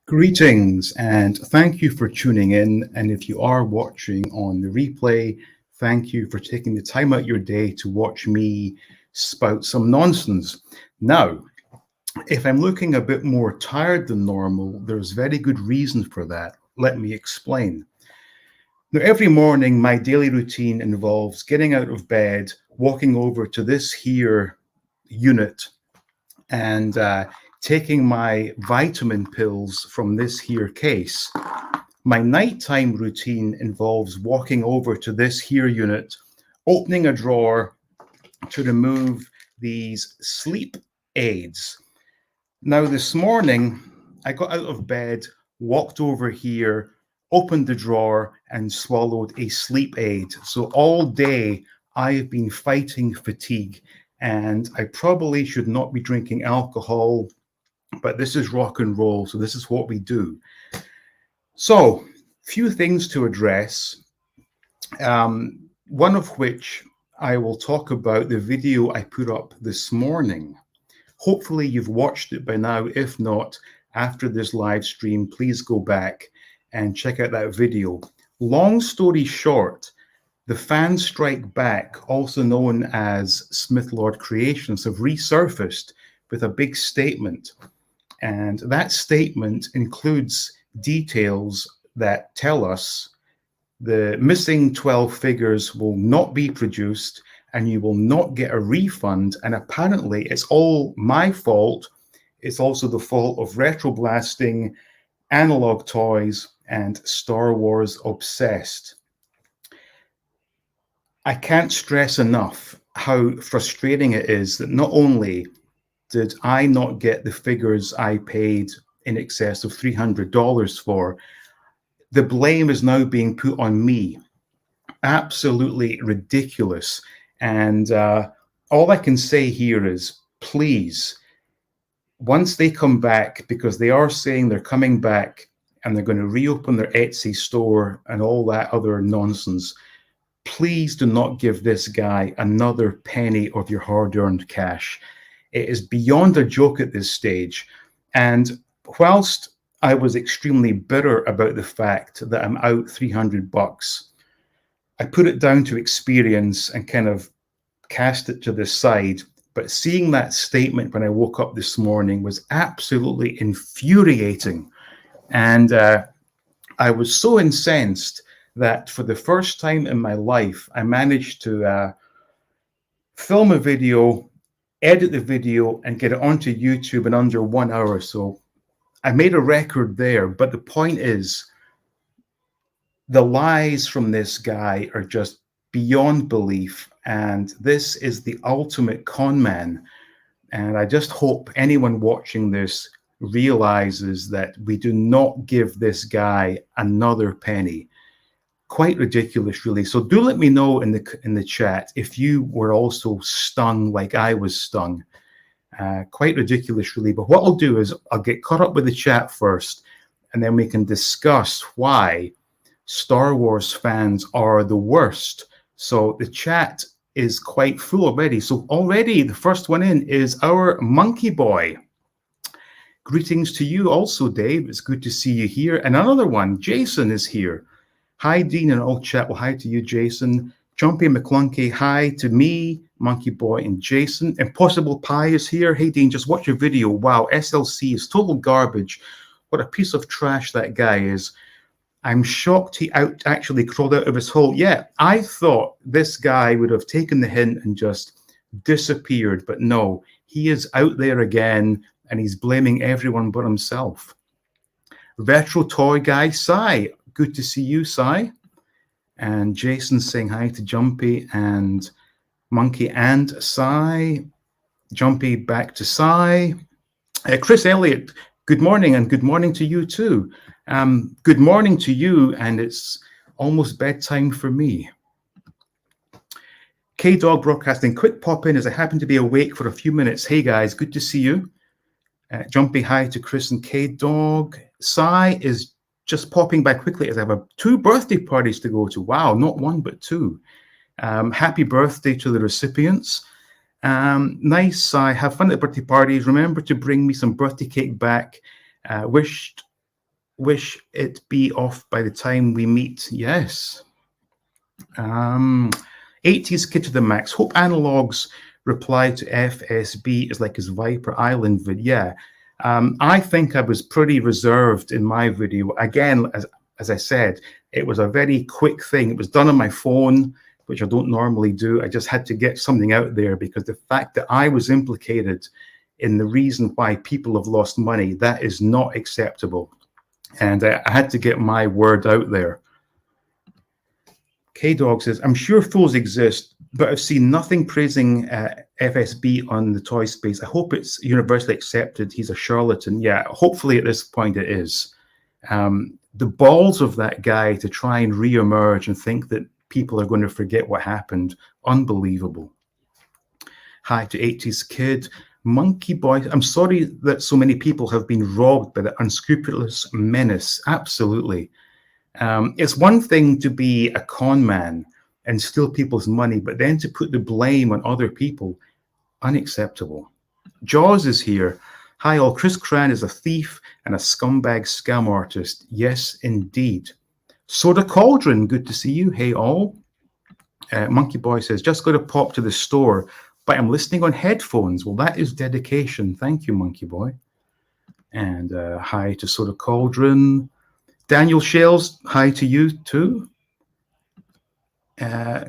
Greetings and thank you for tuning in. And if you are watching on the replay, thank you for taking the time out your day to watch me spout some nonsense. Now, if I'm looking a bit more tired than normal, there's very good reason for that. Let me explain. Now, every morning, my daily routine involves getting out of bed, walking over to this here unit, and taking my vitamin pills from this here case. My nighttime routine involves walking over to this here unit, opening a drawer to remove these sleep aids. Now, this morning, I got out of bed, walked over here, opened the drawer, and swallowed a sleep aid. So all day, I have been fighting fatigue, and I probably should not be drinking alcohol, but this is rock and roll, so this is what we do. So, few things to address, one of which I will talk about the video I put up this morning. Hopefully you've watched it by now. If not, after this live stream, please go back and check out that video. Long story short, the fans strike back, also known as Smith Lord Creations, have resurfaced with a big statement. And that statement includes details that tell us the missing 12 figures will not be produced and you will not get a refund. And apparently it's all my fault. It's also the fault of Retro Blasting, Analog Toys, and Star Wars Obsessed. I can't stress enough how frustrating it is that not only did I not get the figures I paid in excess of $300 for, the blame is now being put on me. Absolutely ridiculous. And all I can say here is, please, once they come back, because they are saying they're coming back and they're going to reopen their Etsy store and all that other nonsense, please do not give this guy another penny of your hard-earned cash. It is beyond a joke at this stage. And whilst I was extremely bitter about the fact that I'm out $300, I put it down to experience and kind of cast it to the side. But seeing that statement when I woke up this morning was absolutely infuriating. And I was so incensed that for the first time in my life, I managed to film a video, edit the video, and get it onto YouTube in under 1 hour. So I made a record there. But the point is, the lies from this guy are just beyond belief. And this is the ultimate con man. And I just hope anyone watching this realizes that we do not give this guy another penny. Quite ridiculous, really. So do let me know in the chat if you were also stung like I was stung. Quite ridiculous, really. But what I'll do is I'll get caught up with the chat first, and then we can discuss why Star Wars fans are the worst. So the chat is quite full already. So already the first one in is our Monkey Boy. Greetings to you also, Dave. It's good to see you here. And another one, Jason, is here. Hi, Dean, and all chat. Well, hi to you, Jason. Jumpy McClunky, hi to me, Monkey Boy, and Jason. Impossible Pie is here. Hey, Dean, just watch your video. Wow, SLC is total garbage. What a piece of trash that guy is. I'm shocked he actually crawled out of his hole. Yeah, I thought this guy would have taken the hint and just disappeared, but no, he is out there again, and he's blaming everyone but himself. Retro Toy Guy, Sai. Good to see you, Sai. And Jason saying hi to Jumpy and Monkey and Sai. Jumpy back to Sai. Chris Elliott, good morning, and good morning to you too. Good morning to you, and it's almost bedtime for me. K-Dog Broadcasting, quick pop in as I happen to be awake for a few minutes. Hey guys, good to see you. Jumpy hi to Chris and K-Dog. Sai is just popping by quickly as I have 2 birthday parties to go to. Wow, not 1, but 2. Happy birthday to the recipients. Nice. I have fun at birthday parties. Remember to bring me some birthday cake back. Wished wish it be off by the time we meet. Yes. 80s kid to the max. Hope Analog's reply to FSB is like his Viper Island vid. Yeah. I think I was pretty reserved in my video. Again, as I said, it was a very quick thing. It was done on my phone, which I don't normally do. I just had to get something out there because the fact that I was implicated in the reason why people have lost money, that is not acceptable. And I had to get my word out there. K-Dog says, I'm sure fools exist, but I've seen nothing praising FSB on the toy space. I hope it's universally accepted he's a charlatan. Yeah, hopefully at this point it is. The balls of that guy to try and re-emerge and think that people are going to forget what happened, unbelievable. Hi to 80s Kid. Monkey Boy, I'm sorry that so many people have been robbed by the unscrupulous menace. Absolutely. It's one thing to be a con man and steal people's money, but then to put the blame on other people, unacceptable. Jaws is here. Hi all, Chris Cran is a thief and a scumbag scam artist. Yes, indeed. Soda Cauldron, good to see you. Hey all. Monkey Boy says, just got to pop to the store, but I'm listening on headphones. Well, that is dedication. Thank you, Monkey Boy. And hi to Soda Cauldron. Daniel Shells, hi to you too.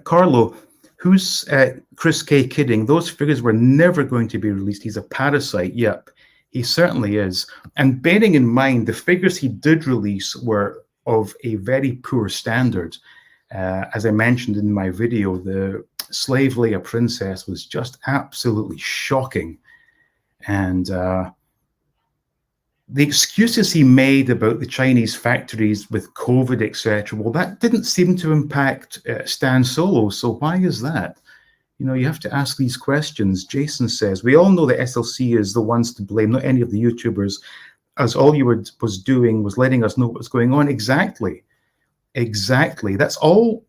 Carlo, who's Chris K kidding? Those figures were never going to be released. He's a parasite. Yep, he certainly is. And bearing in mind, the figures he did release were of a very poor standard. As I mentioned in my video, the Slave Leia Princess was just absolutely shocking. And the excuses he made about the Chinese factories with COVID, etc., well, that didn't seem to impact Stan Solo. So why is that? You know, you have to ask these questions. Jason says, we all know that SLC is the ones to blame, not any of the YouTubers, as all you was doing was letting us know what was going on. Exactly. Exactly. That's all.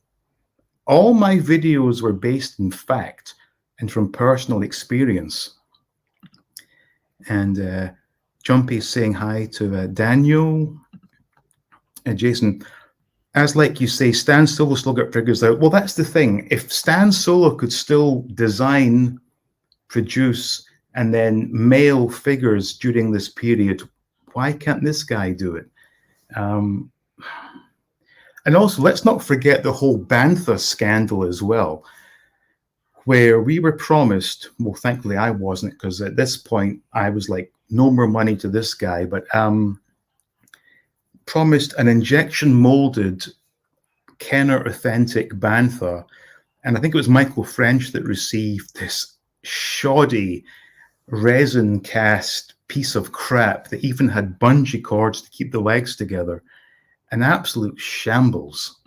All my videos were based in fact and from personal experience. And Jumpy saying hi to Daniel. Jason, as like you say, Stan Solo still got figures out. Well, that's the thing. If Stan Solo could still design, produce, and then mail figures during this period, why can't this guy do it? And also, let's not forget the whole Bantha scandal as well, where we were promised, well, thankfully I wasn't, because at this point I was like, no more money to this guy, but promised an injection molded Kenner authentic Bantha. And I think it was Michael French that received this shoddy resin cast piece of crap that even had bungee cords to keep the legs together. An absolute shambles.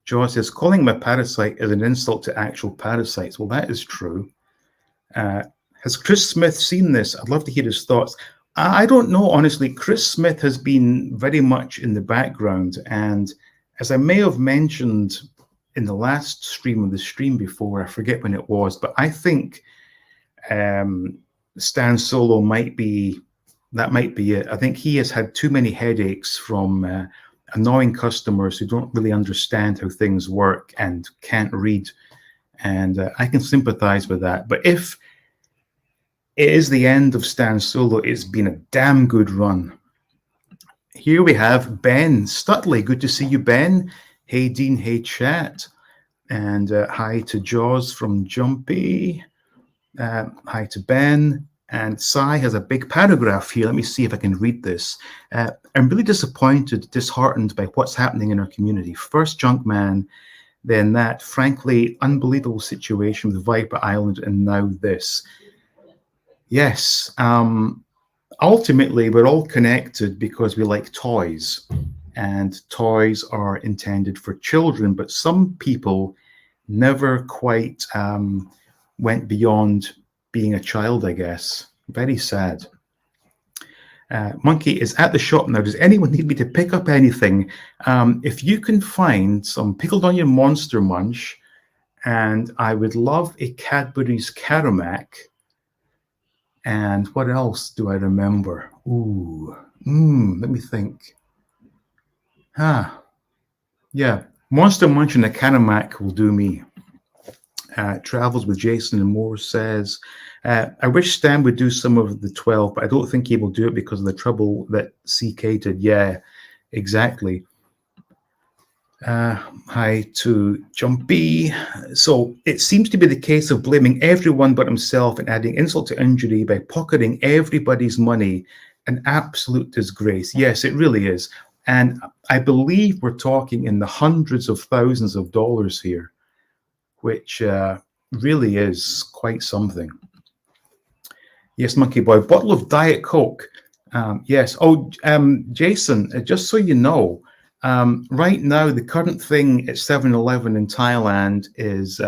Jaw says, calling him a parasite is an insult to actual parasites. Well, that is true. Has Chris Smith seen this? I'd love to hear his thoughts. I don't know, honestly. Chris Smith has been very much in the background. And as I may have mentioned in the last stream of the stream before, I forget when it was, but I think Stan Solo might be, that might be it. I think he has had too many headaches from annoying customers who don't really understand how things work and can't read. And I can sympathize with that. But if it is the end of Stan Solo, it's been a damn good run. Here we have Ben Stutley. Good to see you, Ben. Hey, Dean. Hey, chat. And hi to Jaws from Jumpy. Hi to Ben. And Sai has a big paragraph here. Let me see if I can read this. I'm really disappointed, disheartened by what's happening in our community. First Junkman, then that frankly unbelievable situation with Viper Island, and now this. Yes, ultimately we're all connected because we like toys, and toys are intended for children, but some people never quite went beyond being a child, I guess. Very sad. Monkey is at the shop now. Does anyone need me to pick up anything? If you can find some pickled onion Monster Munch, and I would love a Cadbury's Caramac. And what else do I remember? Ooh, let me think. Yeah, Monster Munch and the Canamac will do me. Travels with Jason and Moore says, I wish Stan would do some of the 12, but I don't think he will do it because of the trouble that CK did. Yeah, exactly. Hi to Jumpy. So it seems to be the case of blaming everyone but himself and adding insult to injury by pocketing everybody's money. An absolute disgrace. Yes, it really is. And I believe we're talking in the hundreds of thousands of dollars here, which really is quite something. Yes, Monkey Boy, bottle of Diet Coke. Yes. Oh, Jason, just so you know, right now the current thing at 7-Eleven in Thailand is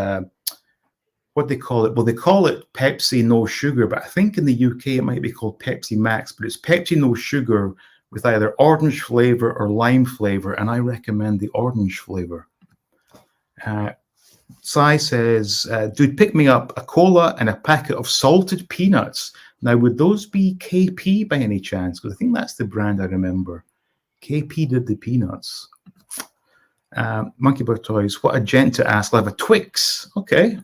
what they call it. Well, they call it Pepsi No Sugar, but I think in the UK it might be called Pepsi Max, but it's Pepsi No Sugar with either orange flavor or lime flavor, and I recommend the orange flavor. Sai says, dude, pick me up a cola and a packet of salted peanuts. Now, would those be KP by any chance? Because I think that's the brand I remember. KP did the peanuts. Monkey Bird Toys, what a gent to ask. I'll have a Twix. Okay.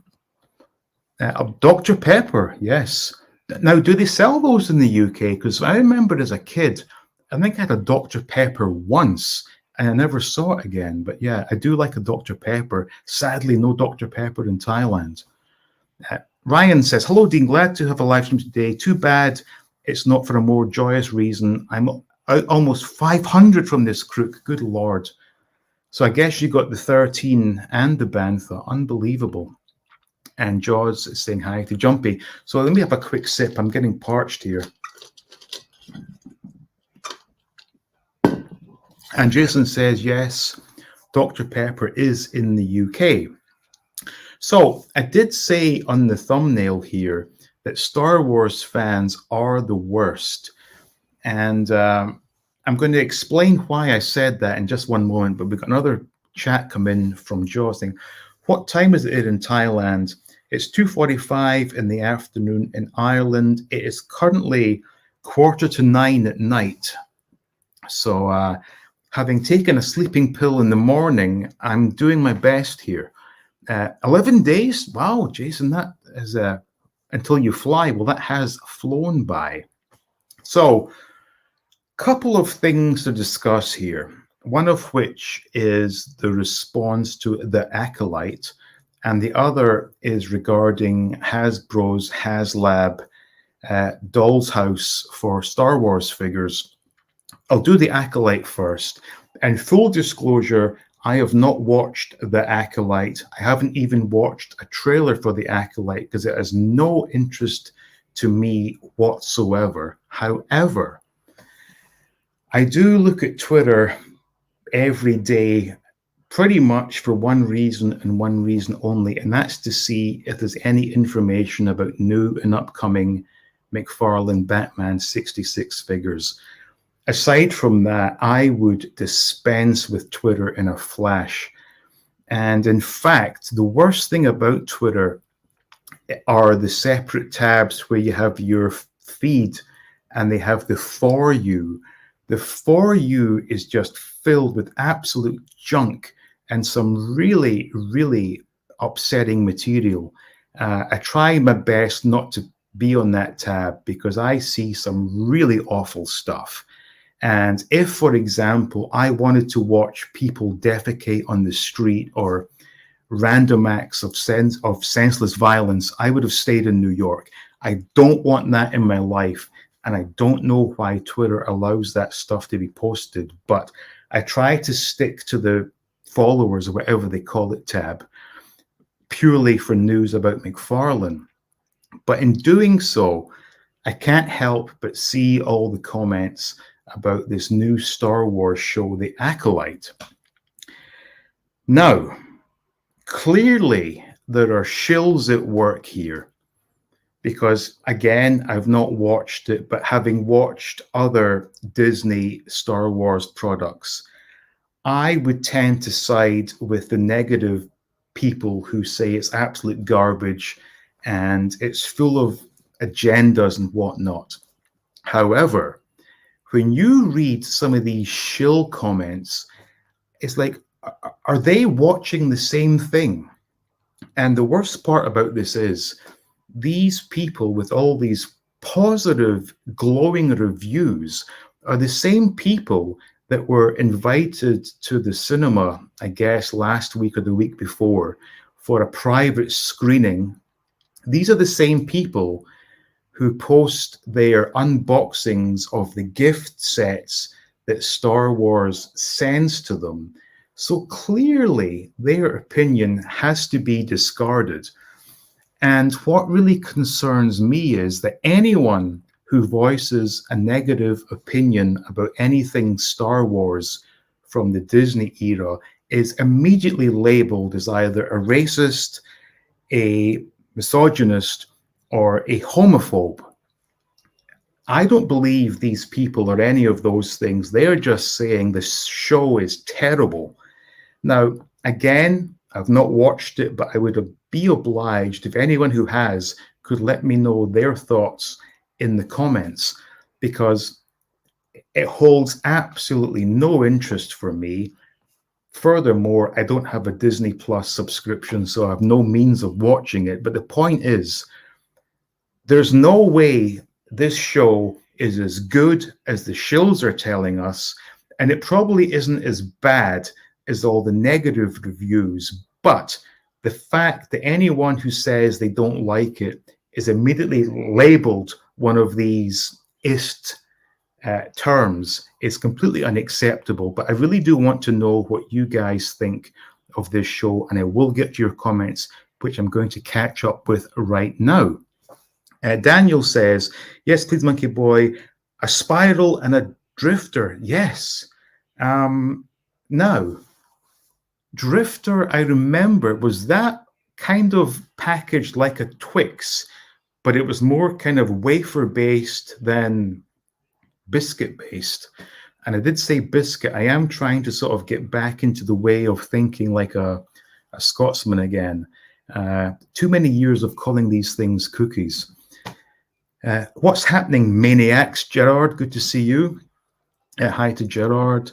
A Dr. Pepper, yes. Now, do they sell those in the UK? Because I remember as a kid, I think I had a Dr. Pepper once, and I never saw it again. But yeah, I do like a Dr. Pepper. Sadly, no Dr. Pepper in Thailand. Ryan says, hello, Dean. Glad to have a live stream today. Too bad it's not for a more joyous reason. I'm out almost 500 from this crook. Good Lord. So I guess you got the 13 and the Bantha. Unbelievable. And Jaws is saying hi to Jumpy. So let me have a quick sip. I'm getting parched here. And Jason says, yes, Dr. Pepper is in the UK. So I did say on the thumbnail here that Star Wars fans are the worst. And I'm going to explain why I said that in just one moment, but we've got another chat come in from Joe saying, what time is it in Thailand? It's 2:45 in the afternoon in Ireland. It is currently 8:45 at night. So having taken a sleeping pill in the morning, I'm doing my best here. 11 days? Wow, Jason, that is until you fly. Well, that has flown by. So, couple of things to discuss here. One of which is the response to the Acolyte, and the other is regarding Hasbro's Haslab Doll's House for Star Wars figures. I'll do the Acolyte first. And full disclosure, I have not watched the Acolyte. I haven't even watched a trailer for the Acolyte because it has no interest to me whatsoever. However, I do look at Twitter every day pretty much for one reason and one reason only, and that's to see if there's any information about new and upcoming McFarlane Batman 66 figures. Aside from that, I would dispense with Twitter in a flash. And in fact, the worst thing about Twitter are the separate tabs where you have your feed and they have the For You. The For You is just filled with absolute junk and some really, really upsetting material. I try my best not to be on that tab because I see some really awful stuff. And if, for example, I wanted to watch people defecate on the street or random acts of senseless violence, I would have stayed in New York. I don't want that in my life. And I don't know why Twitter allows that stuff to be posted, but I try to stick to the followers or whatever they call it tab purely for news about McFarlane. But in doing so, I can't help but see all the comments about this new Star Wars show, The Acolyte. Now, clearly there are shills at work here because, again, I've not watched it, but having watched other Disney Star Wars products, I would tend to side with the negative people who say it's absolute garbage and it's full of agendas and whatnot. However, when you read some of these shill comments, it's like, are they watching the same thing? And the worst part about this is these people with all these positive, glowing reviews are the same people that were invited to the cinema, I guess, last week or the week before for a private screening. These are the same people who post their unboxings of the gift sets that Star Wars sends to them. So clearly, their opinion has to be discarded. And what really concerns me is that anyone who voices a negative opinion about anything Star Wars from the Disney era is immediately labeled as either a racist, a misogynist, or a homophobe. I don't believe these people are any of those things. They're just saying the show is terrible. Now, again, I've not watched it, but I would be obliged if anyone who has could let me know their thoughts in the comments, because it holds absolutely no interest for me. Furthermore, I don't have a Disney Plus subscription, so I have no means of watching it. But the point is, there's no way this show is as good as the shills are telling us, and it probably isn't as bad as all the negative reviews. But the fact that anyone who says they don't like it is immediately labeled one of these ist terms is completely unacceptable. But I really do want to know what you guys think of this show, and I will get to your comments, which I'm going to catch up with right now. Daniel says, yes, please, Monkey Boy, a spiral and a drifter. Yes. Now, drifter, I remember, was that kind of packaged like a Twix, but it was more kind of wafer-based than biscuit-based. And I did say biscuit. I am trying to sort of get back into the way of thinking like a Scotsman again. Too many years of calling these things cookies. What's happening, maniacs? Gerard, good to see you. Hi to Gerard.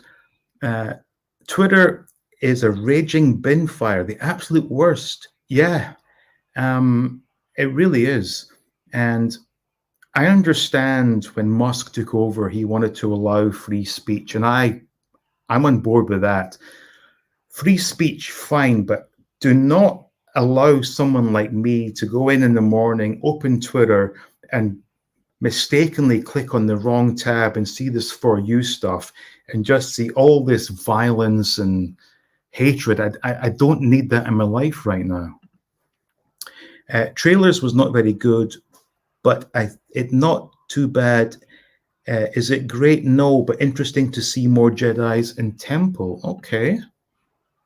Twitter is a raging bin fire, the absolute worst. Yeah, it really is. And I understand when Musk took over, he wanted to allow free speech, and I'm on board with that. Free speech, fine, but do not allow someone like me to go in the morning, open Twitter, and mistakenly click on the wrong tab and see this For You stuff and just see all this violence and hatred. I don't need that in my life right now. Trailers was not very good, but it not too bad. Is it great? No, but interesting to see more Jedis in Temple. Okay.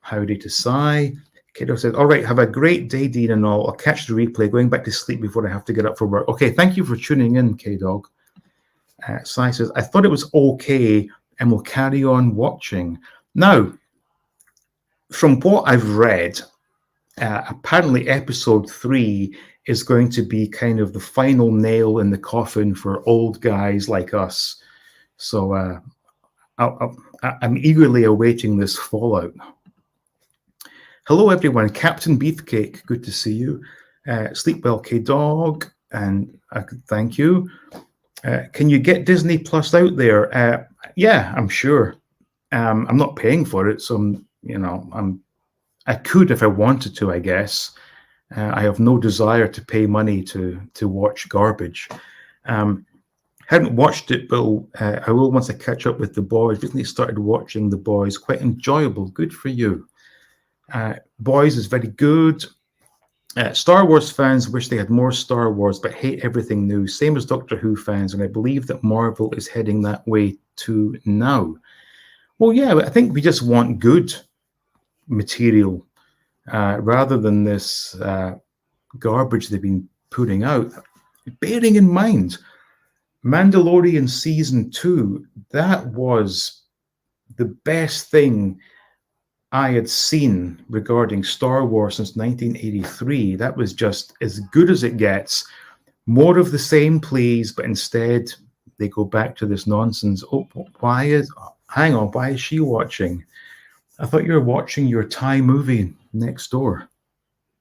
Howdy to Sai. Kiddo says, all right, have a great day, Dean and all. I'll catch the replay, going back to sleep before I have to get up for work. Okay, thank you for tuning in, K-Dog. Sai says, I thought it was okay and we'll carry on watching. Now, from what I've read, apparently episode 3 is going to be kind of the final nail in the coffin for old guys like us. So I'm eagerly awaiting this fallout. Hello, everyone. Captain Beefcake, good to see you. Sleep well, K-Dog, and thank you. Can you get Disney Plus out there? Yeah, I'm sure. I'm not paying for it, so I could if I wanted to, I guess. I have no desire to pay money to watch garbage. Haven't watched it, but I will once I catch up with The Boys. Recently started watching The Boys. Quite enjoyable. Good for you. Boys is very good. Star Wars fans wish they had more Star Wars, but hate everything new. Same as Doctor Who fans, and I believe that Marvel is heading that way too now. Well, yeah, I think we just want good material rather than this garbage they've been putting out. Bearing in mind, Mandalorian Season 2, that was the best thing I had seen regarding Star Wars since 1983. That was just as good as it gets. More of the same, please. But instead, they go back to this nonsense. Oh, hang on, why is she watching? I thought you were watching your Thai movie next door.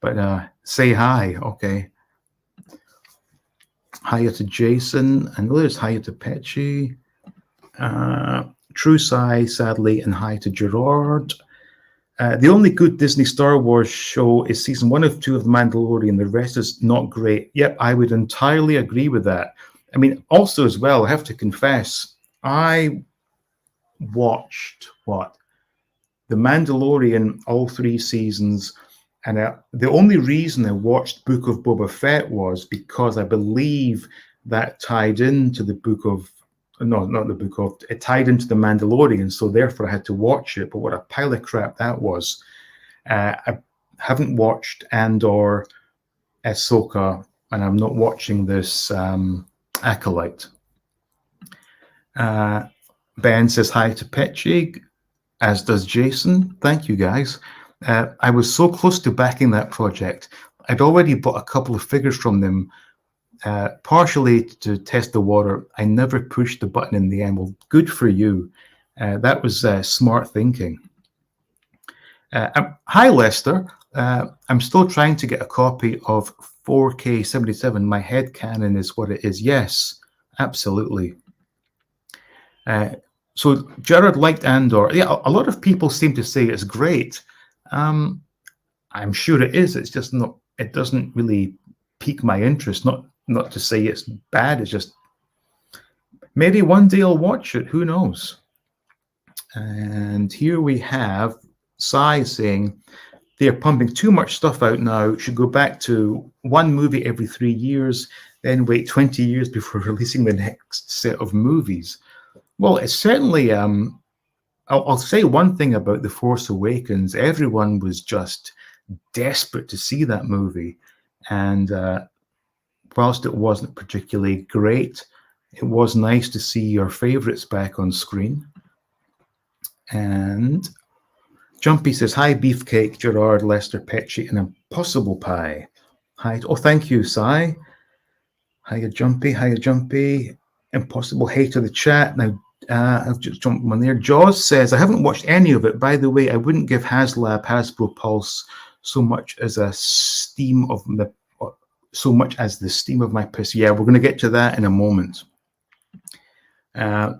But say hi, okay. Hiya to Jason, and there's hiya to Petchy. True Sai, sadly, and hi to Gerard. The only good Disney Star Wars show is season 1 of 2 of The Mandalorian. The rest is not great. Yep, I would entirely agree with that. I mean, also as well, I have to confess, I watched The Mandalorian, all 3 seasons, and the only reason I watched Book of Boba Fett was because I believe that tied into the book of, no, not the book of, it tied into The Mandalorian, so therefore I had to watch it. But what a pile of crap that was. I haven't watched Andor, Ahsoka, and I'm not watching this Acolyte. Ben says hi to Petchig, as does Jason. Thank you, guys. I was so close to backing that project. I'd already bought a couple of figures from them, partially to test the water. I never pushed the button in the end. Well, good for you. That was smart thinking. Hi, Lester. I'm still trying to get a copy of 4K 77. My headcanon is what it is. Yes, absolutely. So Jared liked Andor. Yeah, a lot of people seem to say it's great. I'm sure it is. It's just not. It doesn't really pique my interest. Not to say it's bad. It's just maybe one day I'll watch it. Who knows? And here we have Sai saying they're pumping too much stuff out now. Should go back to one movie every 3 years, then wait 20 years before releasing the next set of movies. Well, it's certainly. I'll say one thing about The Force Awakens. Everyone was just desperate to see that movie. And whilst it wasn't particularly great, it was nice to see your favorites back on screen. And Jumpy says, hi, Beefcake, Gerard, Lester, Petchy, and Impossible Pie. Hi. Oh, thank you, Sai. Hiya, Jumpy. Hiya, Jumpy. Impossible. Hey to the chat. Now, I've just jumped on there. Jaws says, I haven't watched any of it. By the way, I wouldn't give Hasbro Pulse so much as the steam of my piss. Yeah, we're going to get to that in a moment. I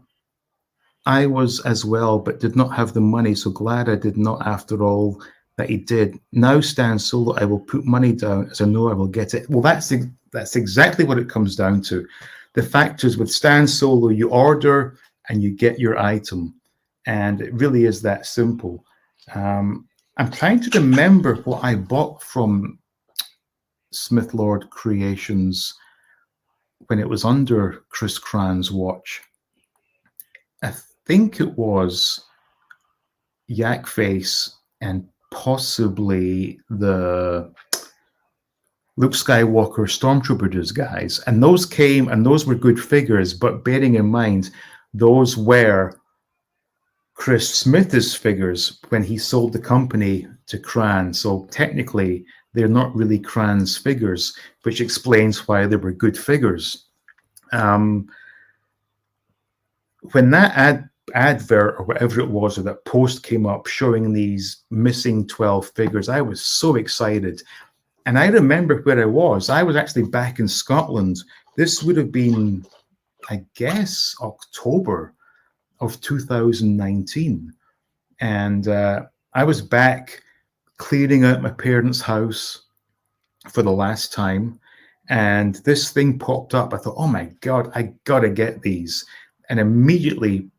was as well, but did not have the money, so glad I did not after all that he did. Now Stan Solo, I will put money down as I know I will get it. Well, that's exactly what it comes down to. The fact is with Stan Solo, you order and you get your item. And it really is that simple. I'm trying to remember what I bought from Smith Lord Creations when it was under Chris Cran's watch. I think it was Yak Face and possibly the Luke Skywalker Stormtrooper disguise. And those came, and those were good figures, but bearing in mind, those were Chris Smith's figures when he sold the company to Cran. So technically, they're not really Cran's figures, which explains why they were good figures. When that advert or whatever it was, or that post came up showing these missing 12 figures, I was so excited. And I remember where I was. I was actually back in Scotland. This would have been, I guess, October of 2019. And I was back cleaning out my parents' house for the last time. And this thing popped up. I thought, oh my God, I got to get these. And immediately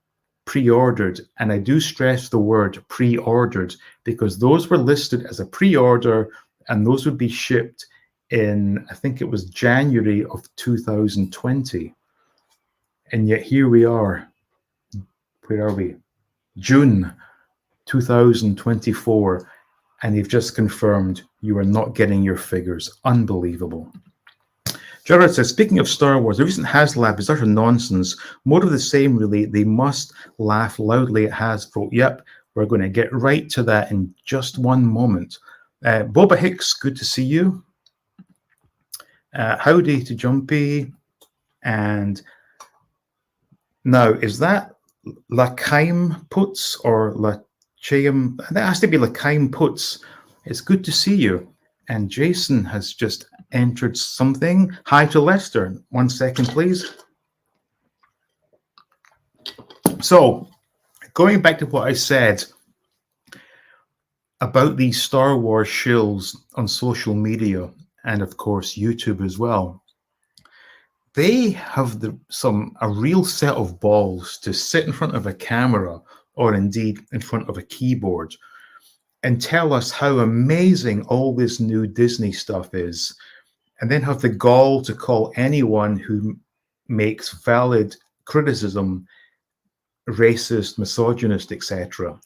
pre-ordered. And I do stress the word pre-ordered because those were listed as a pre-order and those would be shipped in, I think it was January of 2020. And yet here we are. Where are we? June 2024. And they've just confirmed you are not getting your figures. Unbelievable. Gerard says, speaking of Star Wars, the recent Haslab is utter nonsense. More of the same, really. They must laugh loudly at Hasbro. Yep, we're going to get right to that in just one moment. Boba Hicks, good to see you. Howdy to Jumpy. And now, is that Lakaim Puts or Lachaim? That has to be Lakaim Puts. It's good to see you. And Jason has just entered something. Hi to Lester. 1 second, please. So, going back to what I said about these Star Wars shills on social media and, of course, YouTube as well, they have a real set of balls to sit in front of a camera or indeed in front of a keyboard and tell us how amazing all this new Disney stuff is, and then have the gall to call anyone who makes valid criticism racist, misogynist, etc.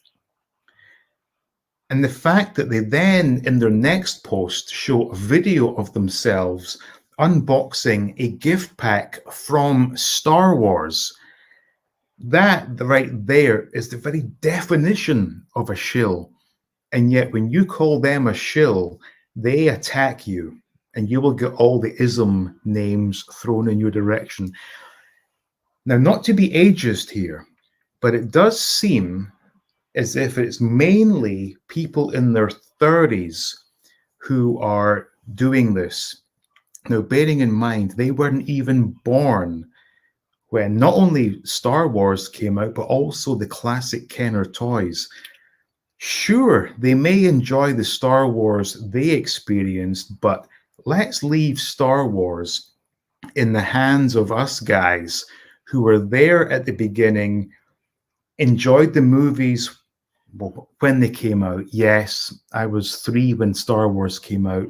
And the fact that they then, in their next post, show a video of themselves unboxing a gift pack from Star Wars, that right there is the very definition of a shill. And yet when you call them a shill, they attack you, and you will get all the ism names thrown in your direction. Now, not to be ageist here, but it does seem as if it's mainly people in their 30s who are doing this. Now, bearing in mind, they weren't even born when not only Star Wars came out, but also the classic Kenner toys. Sure, they may enjoy the Star Wars they experienced, but let's leave Star Wars in the hands of us guys who were there at the beginning, enjoyed the movies when they came out. Yes, I was 3 when Star Wars came out.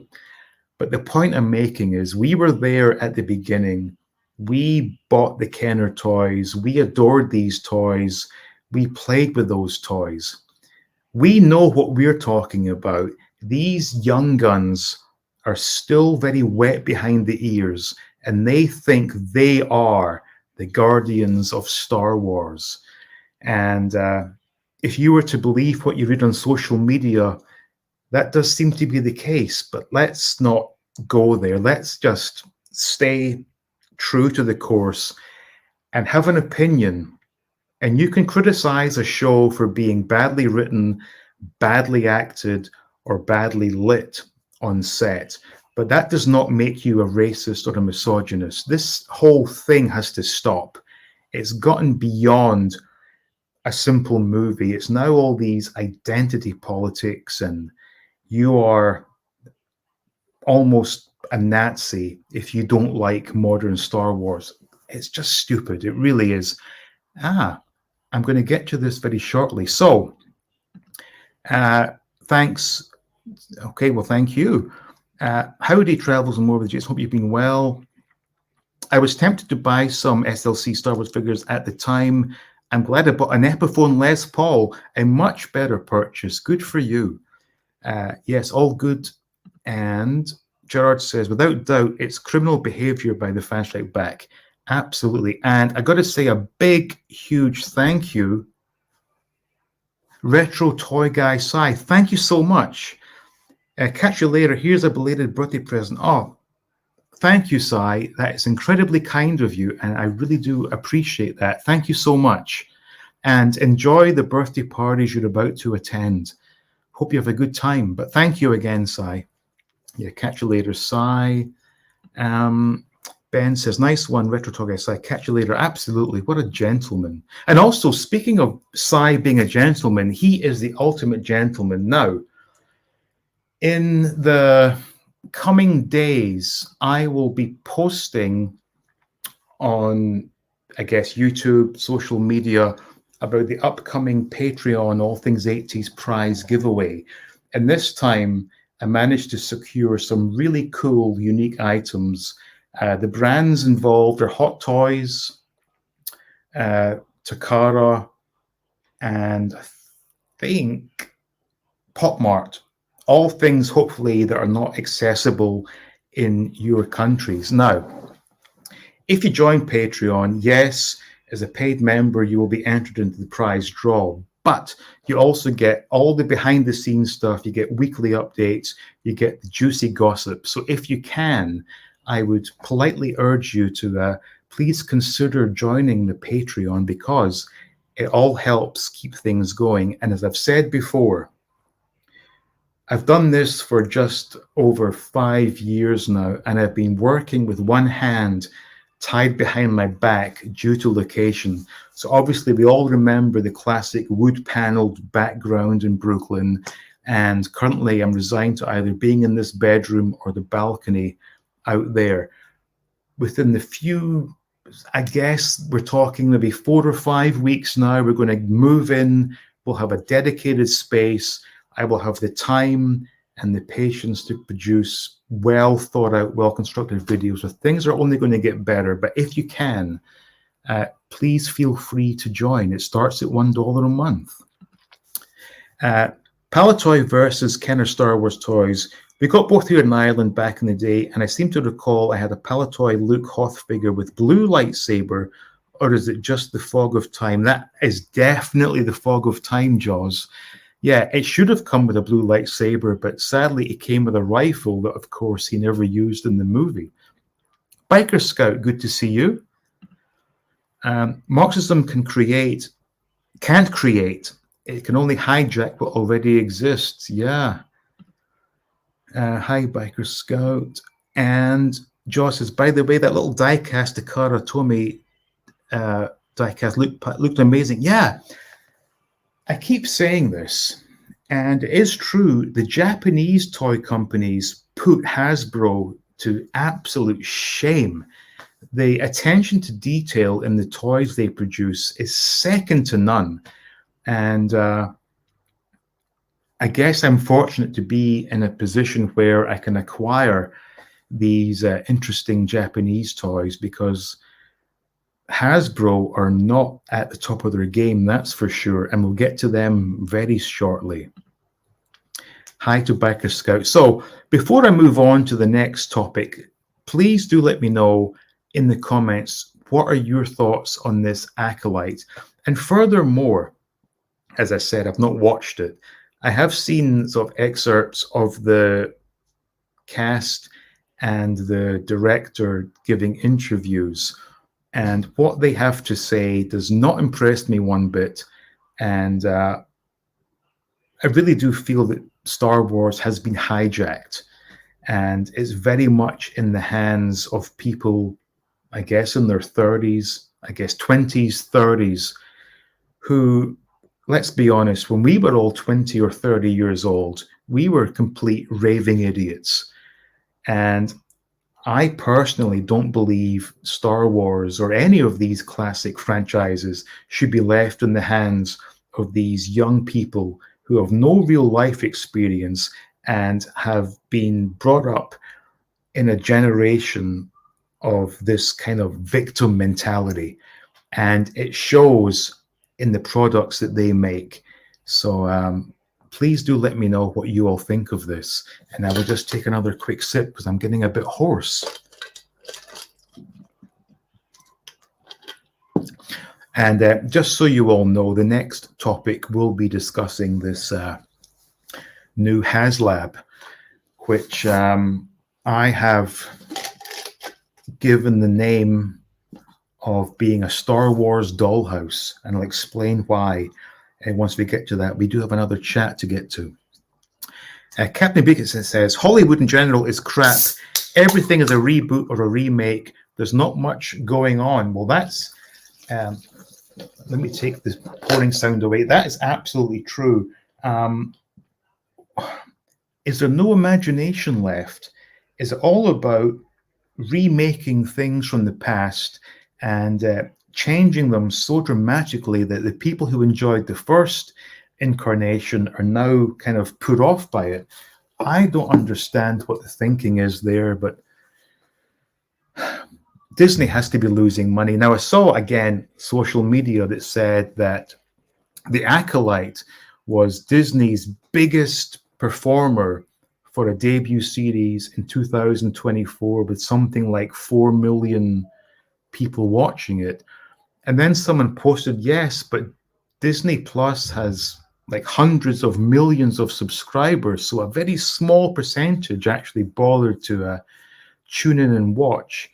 But the point I'm making is we were there at the beginning. We bought the Kenner toys. We adored these toys. We played with those toys. We know what we're talking about. These young guns are still very wet behind the ears, and they think they are the guardians of Star Wars. And if you were to believe what you read on social media, that does seem to be the case, but let's not go there. Let's just stay true to the course and have an opinion. And you can criticize a show for being badly written, badly acted, or badly lit on set, but that does not make you a racist or a misogynist. This whole thing has to stop. It's gotten beyond a simple movie. It's now all these identity politics, and you are almost a Nazi if you don't like modern Star Wars. It's just stupid. It really is. I'm going to get to this very shortly. So, thanks. Okay, well, thank you. Howdy Travels and More with Jason. Hope you've been well. I was tempted to buy some SLC Star Wars figures at the time. I'm glad I bought an Epiphone Les Paul, a much better purchase. Good for you. Yes, all good. And Gerard says, without doubt, it's criminal behavior by the fans right back. Absolutely. And I got to say a big, huge thank you, Retro Toy Guy Sai. Thank you so much. Catch you later. Here's a belated birthday present. Oh, thank you, Sai. That is incredibly kind of you, and I really do appreciate that. Thank you so much. And enjoy the birthday parties you're about to attend. Hope you have a good time. But thank you again, Sai. Yeah, catch you later, Sai. Ben says, nice one, Retro Toy Sai. Catch you later. Absolutely. What a gentleman. And also, speaking of Sai being a gentleman, he is the ultimate gentleman. Now, in the coming days, I will be posting on, I guess, YouTube, social media, about the upcoming Patreon All Things 80s prize giveaway. And this time, I managed to secure some really cool, unique items. The brands involved are Hot Toys, Takara, and I think Pop Mart. All things, hopefully, that are not accessible in your countries. Now, if you join Patreon, yes, as a paid member, you will be entered into the prize draw, but you also get all the behind-the-scenes stuff. You get weekly updates. You get the juicy gossip. So if you can, I would politely urge you to please consider joining the Patreon, because it all helps keep things going. And as I've said before, I've done this for just over 5 years now, and I've been working with one hand tied behind my back due to location. So obviously we all remember the classic wood-paneled background in Brooklyn, and currently I'm resigned to either being in this bedroom or the balcony out there. Within the few, I guess we're talking maybe 4 or 5 weeks now, we're going to move in. We'll have a dedicated space. I will have the time and the patience to produce well thought out, well constructed videos. So things are only going to get better. But if you can, please feel free to join. It starts at $1 a month. Palatoy versus Kenner Star Wars toys. We got both here in Ireland back in the day, and I seem to recall I had a Palatoy Luke Hoth figure with blue lightsaber, or is it just the fog of time? That is definitely the fog of time, Jaws. Yeah, it should have come with a blue lightsaber, but sadly it came with a rifle that, of course, he never used in the movie. Biker Scout, good to see you. Marxism can't create. It can only hijack what already exists. Yeah. Hi, Biker Scout. And Josh says, by the way, that little diecast Takara Tomy diecast looked amazing. Yeah. I keep saying this, and it is true. The Japanese toy companies put Hasbro to absolute shame. The attention to detail in the toys they produce is second to none. And I guess I'm fortunate to be in a position where I can acquire these interesting Japanese toys, because Hasbro are not at the top of their game, that's for sure, and we'll get to them very shortly. Hi to Biker Scout. So before I move on to the next topic, please do let me know in the comments, what are your thoughts on this Acolyte? And furthermore, as I said, I've not watched it. I have seen sort of excerpts of the cast and the director giving interviews, and what they have to say does not impress me one bit. And I really do feel that Star Wars has been hijacked, and it's very much in the hands of people, I guess, in their 30s, I guess 20s, 30s, who, let's be honest, when we were all 20 or 30 years old, we were complete raving idiots. And I personally don't believe Star Wars or any of these classic franchises should be left in the hands of these young people who have no real life experience and have been brought up in a generation of this kind of victim mentality. And it shows in the products that they make. So please do let me know what you all think of this. And I will just take another quick sip because I'm getting a bit hoarse. And just so you all know, the next topic will be discussing this new Haslab, which I have given the name of being a Star Wars dollhouse, and I'll explain why. And once we get to that, we do have another chat to get to. Captain Beacon says, Hollywood in general is crap. Everything is a reboot or a remake. There's not much going on. Well, that's, let me take this pouring sound away. That is absolutely true. Is there no imagination left? Is it all about remaking things from the past and changing them so dramatically that the people who enjoyed the first incarnation are now kind of put off by it? I don't understand what the thinking is there, but Disney has to be losing money. Now, I saw, again, social media that said that The Acolyte was Disney's biggest performer for a debut series in 2024, with something like 4 million people watching it. And then someone posted, yes, but Disney Plus has like hundreds of millions of subscribers, so a very small percentage actually bothered to tune in and watch.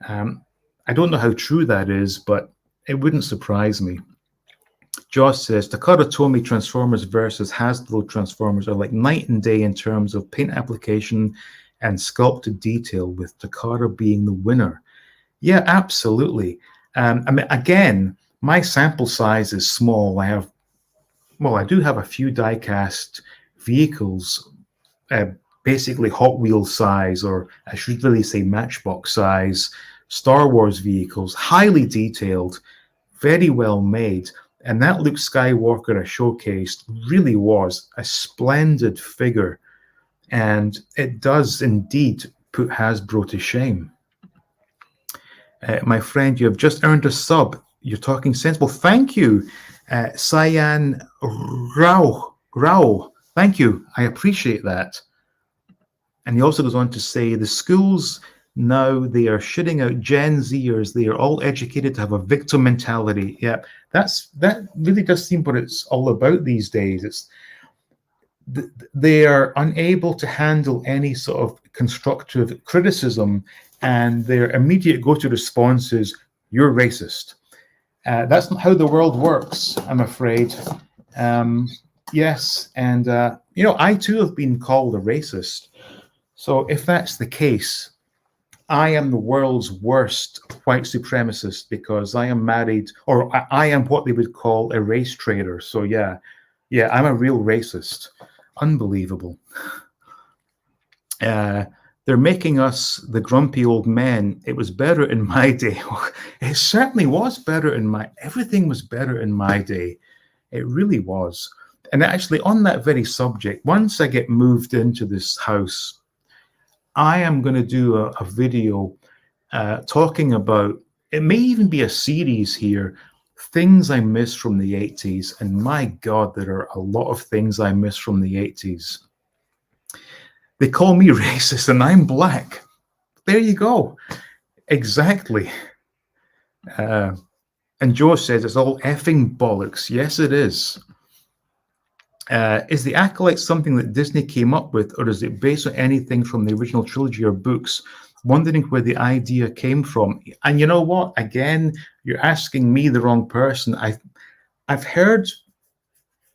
I don't know how true that is, but it wouldn't surprise me. Josh says, Takara Tomy Transformers versus Hasbro Transformers are like night and day in terms of paint application and sculpted detail, with Takara being the winner. Yeah, absolutely. I mean, again, my sample size is small. I do have a few die-cast vehicles, basically Hot Wheels size, or I should really say Matchbox size, Star Wars vehicles, highly detailed, very well made. And that Luke Skywalker I showcased really was a splendid figure. And it does indeed put Hasbro to shame. My friend, you have just earned a sub. You're talking sense. Well, thank you, Cyan Rao. Thank you. I appreciate that. And he also goes on to say the schools now, they are shitting out Gen Zers. They are all educated to have a victim mentality. Yeah, that really does seem what it's all about these days. They are unable to handle any sort of constructive criticism, and their immediate go-to response is, "You're racist." That's not how the world works, I'm afraid. Yes, and I too have been called a racist. So if that's the case, I am the world's worst white supremacist because I am married, or I am what they would call a race traitor. So yeah, I'm a real racist. Unbelievable. They're making us the grumpy old men. It was better in my day. It certainly was better everything was better in my day. It really was. And actually, on that very subject, once I get moved into this house, I am going to do a video talking about, it may even be a series here, things I miss from the 80s. And my God, there are a lot of things I miss from the 80s. They call me racist and I'm black. There you go. Exactly. And Joe says it's all effing bollocks. Yes, it is. Is the Acolyte something that Disney came up with, or is it based on anything from the original trilogy or books? Wondering where the idea came from. And you know what? Again, you're asking me the wrong person. I've heard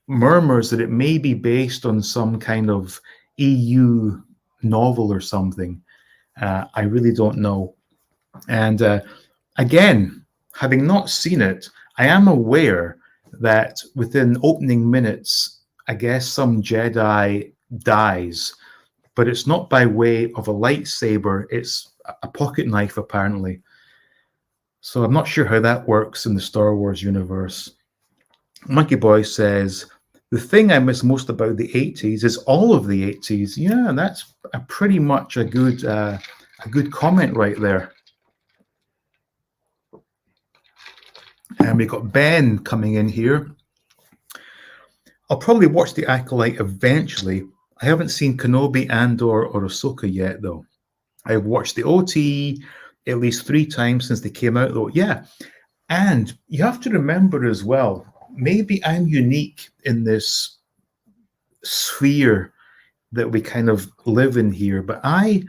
murmurs that it may be based on some kind of EU novel or something. I really don't know. And again, having not seen it, I am aware that within opening minutes, I guess some Jedi dies, but it's not by way of a lightsaber, it's a pocket knife, apparently. So I'm not sure how that works in the Star Wars universe. Monkey Boy says, the thing I miss most about the 80s is all of the 80s. Yeah, that's pretty much a good comment right there. And we got Ben coming in here. I'll probably watch the Acolyte eventually. I haven't seen Kenobi, Andor, or Ahsoka yet, though. I've watched the OT at least 3 times since they came out, though. Yeah, and you have to remember as well, maybe I'm unique in this sphere that we kind of live in here, but I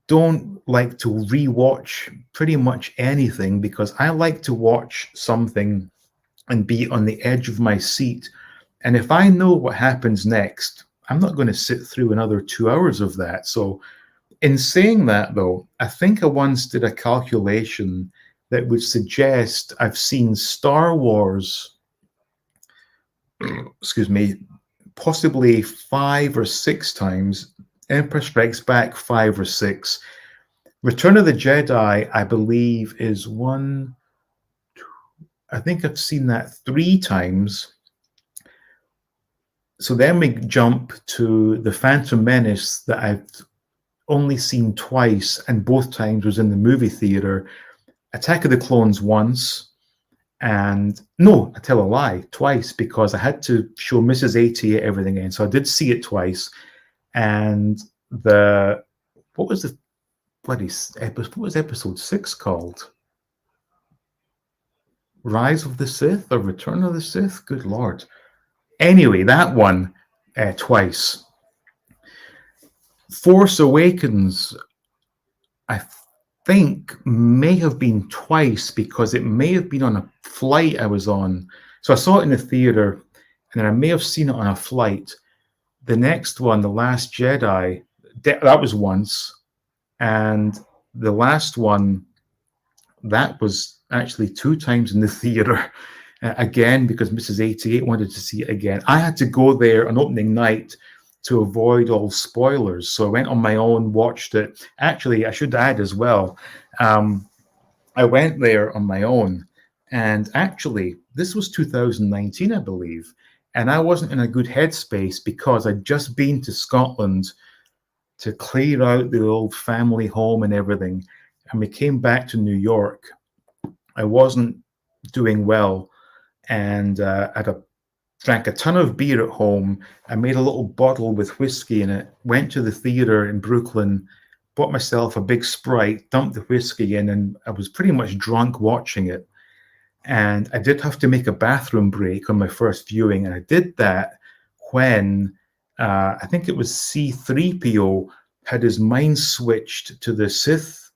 don't like to rewatch pretty much anything because I like to watch something and be on the edge of my seat. And if I know what happens next, I'm not going to sit through another 2 hours of that. So in saying that, though, I think I once did a calculation that would suggest I've seen Star Wars, excuse me, possibly 5 or 6 times, Empire Strikes Back 5 or 6. Return of the Jedi, I believe, is one, I think I've seen that 3 times. So then we jump to the Phantom Menace that I've only seen twice, and both times was in the movie theater. Attack of the Clones once, and no, I tell a lie, twice, because I had to show Mrs. AT everything again. So I did see it twice. And what was the bloody episode? What was episode 6 called? Rise of the Sith or Return of the Sith? Good Lord. Anyway, that one twice. Force Awakens, I think may have been twice because it may have been on a flight I was on. So I saw it in the theater, and then I may have seen it on a flight. The next one, The Last Jedi, that was once, and the last one, that was actually two times in the theater. Again, because Mrs. 88 wanted to see it again. I had to go there on opening night to avoid all spoilers. So I went on my own, watched it. Actually, I should add as well, I went there on my own. And actually, this was 2019, I believe. And I wasn't in a good headspace because I'd just been to Scotland to clear out the old family home and everything. And we came back to New York. I wasn't doing well. And drank a ton of beer at home. I made a little bottle with whiskey in it, went to the theater in Brooklyn, bought myself a big Sprite, dumped the whiskey in, and I was pretty much drunk watching it. And I did have to make a bathroom break on my first viewing. And I did that when I think it was C-3PO had his mind switched to the Sith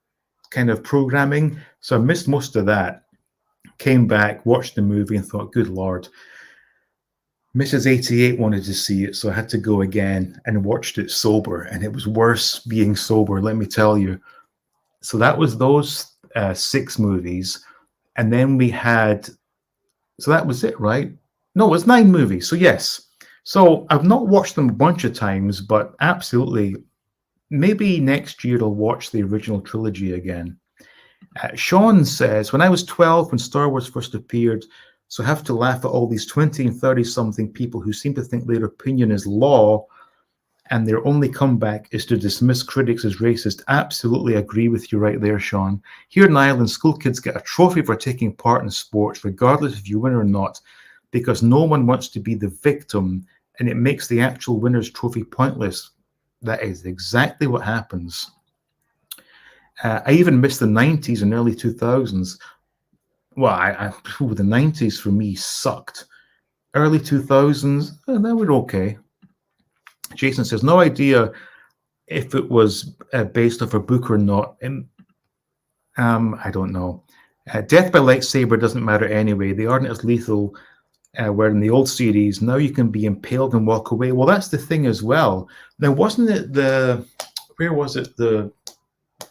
kind of programming. So I missed most of that. Came back, watched the movie, and thought, good Lord. Mrs. 88 wanted to see it, so I had to go again and watched it sober. And it was worse being sober, let me tell you. So that was those 6 movies. And then we had, so that was it, right? No, it was 9 movies. So yes. So I've not watched them a bunch of times, but absolutely, maybe next year I'll watch the original trilogy again. Sean says, when I was 12, when Star Wars first appeared, so I have to laugh at all these 20 and 30-something people who seem to think their opinion is law and their only comeback is to dismiss critics as racist. Absolutely agree with you right there, Sean. Here in Ireland, school kids get a trophy for taking part in sports, regardless if you win or not, because no one wants to be the victim, and it makes the actual winner's trophy pointless. That is exactly what happens. I even missed the 90s and early 2000s. Well, the 90s for me sucked. Early 2000s, they were okay. Jason says, no idea if it was based off a book or not. I don't know. Death by lightsaber doesn't matter anyway. They aren't as lethal where in the old series, now you can be impaled and walk away. Well, that's the thing as well. Now, wasn't it where was it? The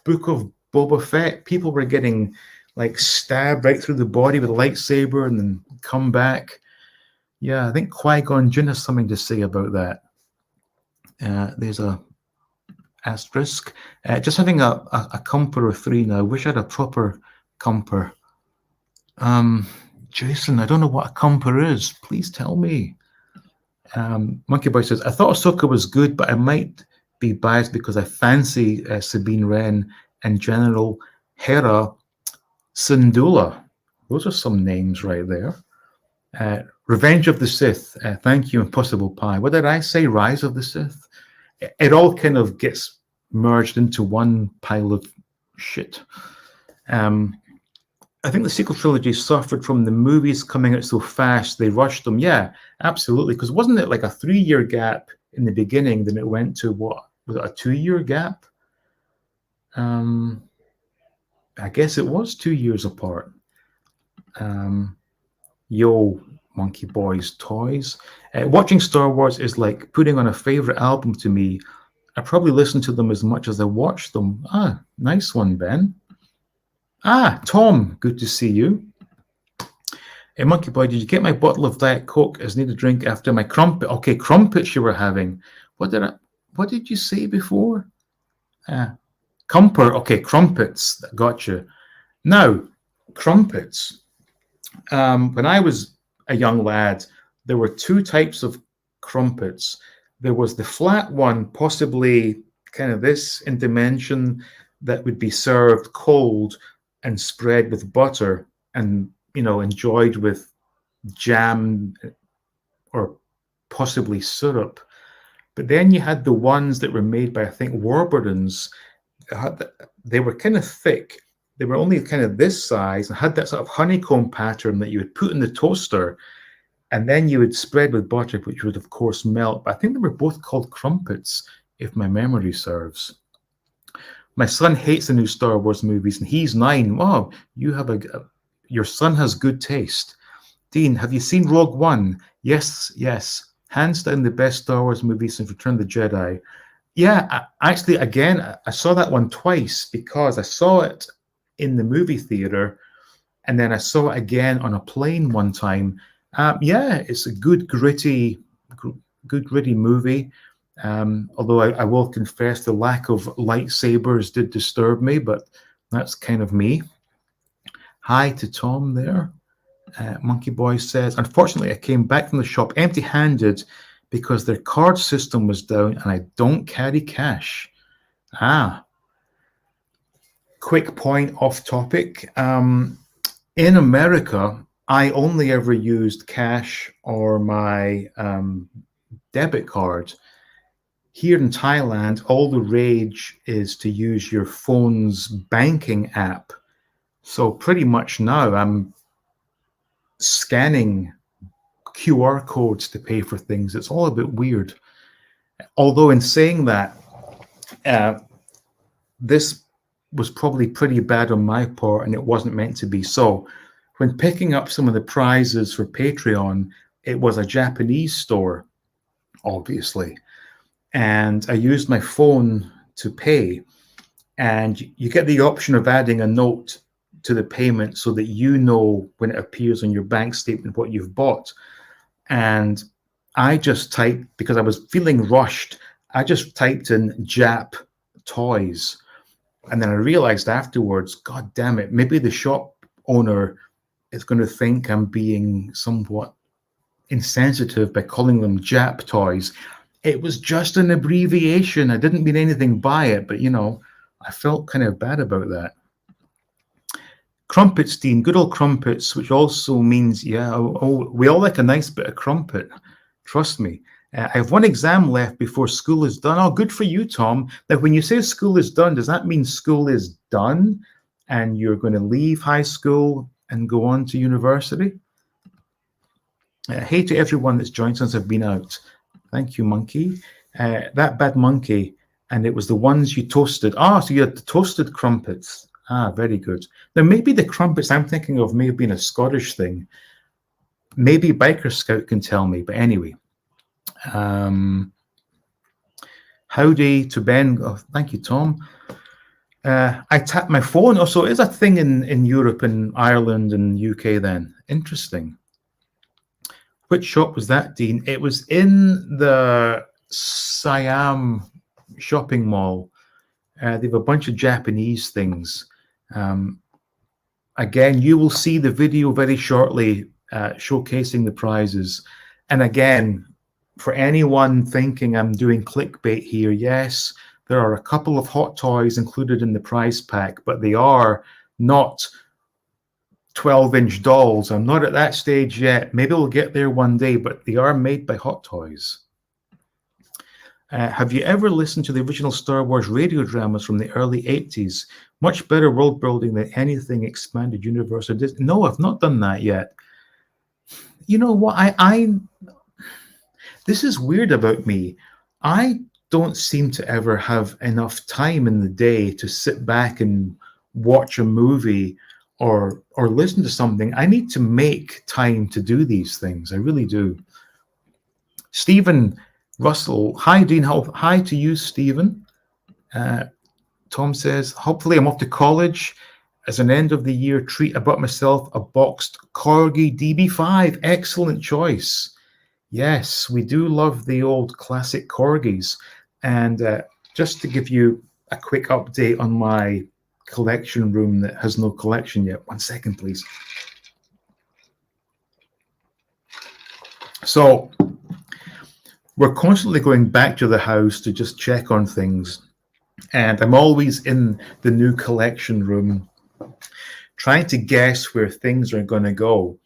Book of Boba Fett? People were getting like stabbed right through the body with a lightsaber and then come back. Yeah, I think Qui-Gon Jinn has something to say about that. There's a asterisk. Just having a comper or 3 now. I wish I had a proper comper. Jason, I don't know what a comper is. Please tell me. Monkey Boy says, I thought Ahsoka was good, but I might be biased because I fancy Sabine Wren and General Hera Syndulla. Those are some names right there. Revenge of the Sith. Thank you, Impossible Pie. What did I say? Rise of the Sith? It all kind of gets merged into one pile of shit. I think the sequel trilogy suffered from the movies coming out so fast. They rushed them. Yeah, absolutely. Because wasn't it like a 3-year gap in the beginning? Then it went to what? Was it a 2-year gap? I guess it was 2 years apart. Yo, Monkey Boys toys. Watching Star Wars is like putting on a favorite album to me. I probably listen to them as much as I watch them. Ah, nice one, Ben. Ah, Tom, good to see you. Hey, Monkey Boy, did you get my bottle of Diet Coke as need a drink after my crumpet? Okay, crumpets you were having. What did you say before? Comper. Okay, crumpets. Gotcha. Now, crumpets. When I was a young lad, there were 2 types of crumpets. There was the flat one, possibly kind of this in dimension, that would be served cold and spread with butter and, enjoyed with jam or possibly syrup. But then you had the ones that were made by, I think, Warburton's. They were kind of thick. They were only kind of this size and had that sort of honeycomb pattern that you would put in the toaster, and then you would spread with butter, which would, of course, melt. But I think they were both called crumpets, if my memory serves. My son hates the new Star Wars movies, and he's 9. Wow, your son has good taste. Dean, have you seen Rogue One? Yes, yes. Hands down the best Star Wars movie since Return of the Jedi. Yeah, actually, again, I saw that one twice because I saw it in the movie theater, and then I saw it again on a plane one time. Yeah, it's a good gritty movie. Although I will confess the lack of lightsabers did disturb me, but that's kind of me. Hi to Tom there. Monkey Boy says, unfortunately, I came back from the shop empty-handed because their card system was down and I don't carry cash. Quick point off topic. In America, I only ever used cash or my debit card. Here in Thailand, all the rage is to use your phone's banking app. So pretty much now I'm scanning QR codes to pay for things. It's all a bit weird. Although in saying that, this was probably pretty bad on my part and it wasn't meant to be. So when picking up some of the prizes for Patreon, it was a Japanese store, obviously. And I used my phone to pay. And you get the option of adding a note to the payment so that you know when it appears on your bank statement what you've bought. And I just typed, because I was feeling rushed, I just typed in Jap toys. And then I realized afterwards, God damn it, maybe the shop owner is going to think I'm being somewhat insensitive by calling them Jap toys. It was just an abbreviation. I didn't mean anything by it, but you know, I felt kind of bad about that. Crumpets, Dean, good old crumpets, which also means, yeah, we all like a nice bit of crumpet. Trust me. I have one exam left before school is done. Oh, good for you, Tom. Now, when you say school is done, does that mean school is done and you're going to leave high school and go on to university? Hey to everyone that's joined since I've been out. Thank you, Monkey. That bad monkey, and it was the ones you toasted. So you had the toasted crumpets. Very good. Now, maybe the crumpets I'm thinking of may have been a Scottish thing. Maybe Biker Scout can tell me, but anyway. Howdy to Ben. Oh, thank you, Tom. I tapped my phone. So is a thing in Europe and Ireland and UK then. Interesting. Which shop was that, Dean? It was in the Siam shopping mall. They have a bunch of Japanese things. Again, you will see the video very shortly showcasing the prizes. And again, for anyone thinking I'm doing clickbait here, yes, there are a couple of hot toys included in the prize pack, but they are not 12-inch dolls. I'm not at that stage yet. Maybe we'll get there one day, but they are made by Hot Toys. Have you ever listened to the original Star Wars radio dramas from the early 80s? Much better world building than anything expanded universe or Disney. No, I've not done that yet. You know what? This is weird about me. I don't seem to ever have enough time in the day to sit back and watch a movie or listen to something. I need to make time to do these things. I really do. Stephen Russell, hi Dean, hi to you, Stephen. Tom says, hopefully I'm off to college. As an end of the year treat, I bought myself a boxed Corgi DB5. Excellent choice. Yes, we do love the old classic Corgis. And just to give you a quick update on my collection room that has no collection yet. 1 second, please. So we're constantly going back to the house to just check on things. And I'm always in the new collection room trying to guess where things are going to go.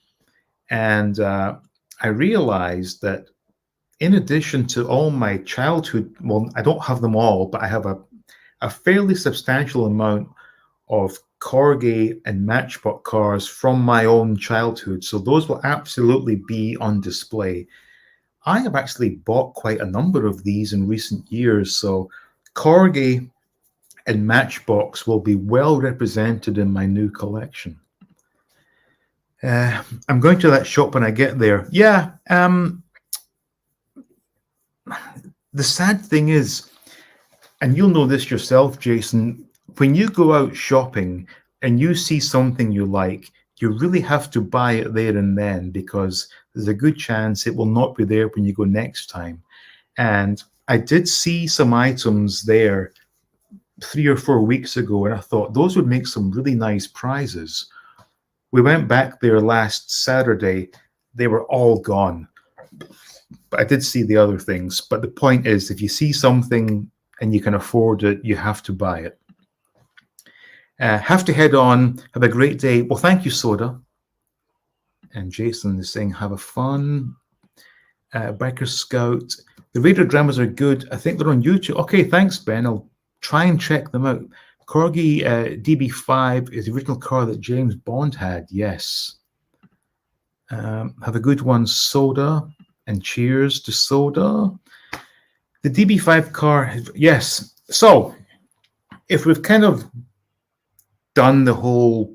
And I realized that in addition to all my childhood, well, I don't have them all, but I have a fairly substantial amount of Corgi and Matchbox cars from my own childhood. So those will absolutely be on display. I have actually bought quite a number of these in recent years. So Corgi and Matchbox will be well represented in my new collection. I'm going to that shop when I get there. Yeah, the sad thing is, and you'll know this yourself, Jason, when you go out shopping and you see something you like, you really have to buy it there and then, because there's a good chance it will not be there when you go next time. And I did see some items there 3 or 4 weeks ago, and I thought those would make some really nice prizes. We went back there last Saturday. They were all gone. But I did see the other things. But the point is, if you see something and you can afford it, you have to buy it. Have to head on. Have a great day. Well, thank you, Soda. And Jason is saying, have a fun. Biker Scout. The Raider dramas are good. I think they're on YouTube. Okay, thanks, Ben. I'll try and check them out. Corgi DB5 is the original car that James Bond had. Yes. Have a good one, Soda. And cheers to Soda. The DB5 car, yes. So, if we've kind of done the whole,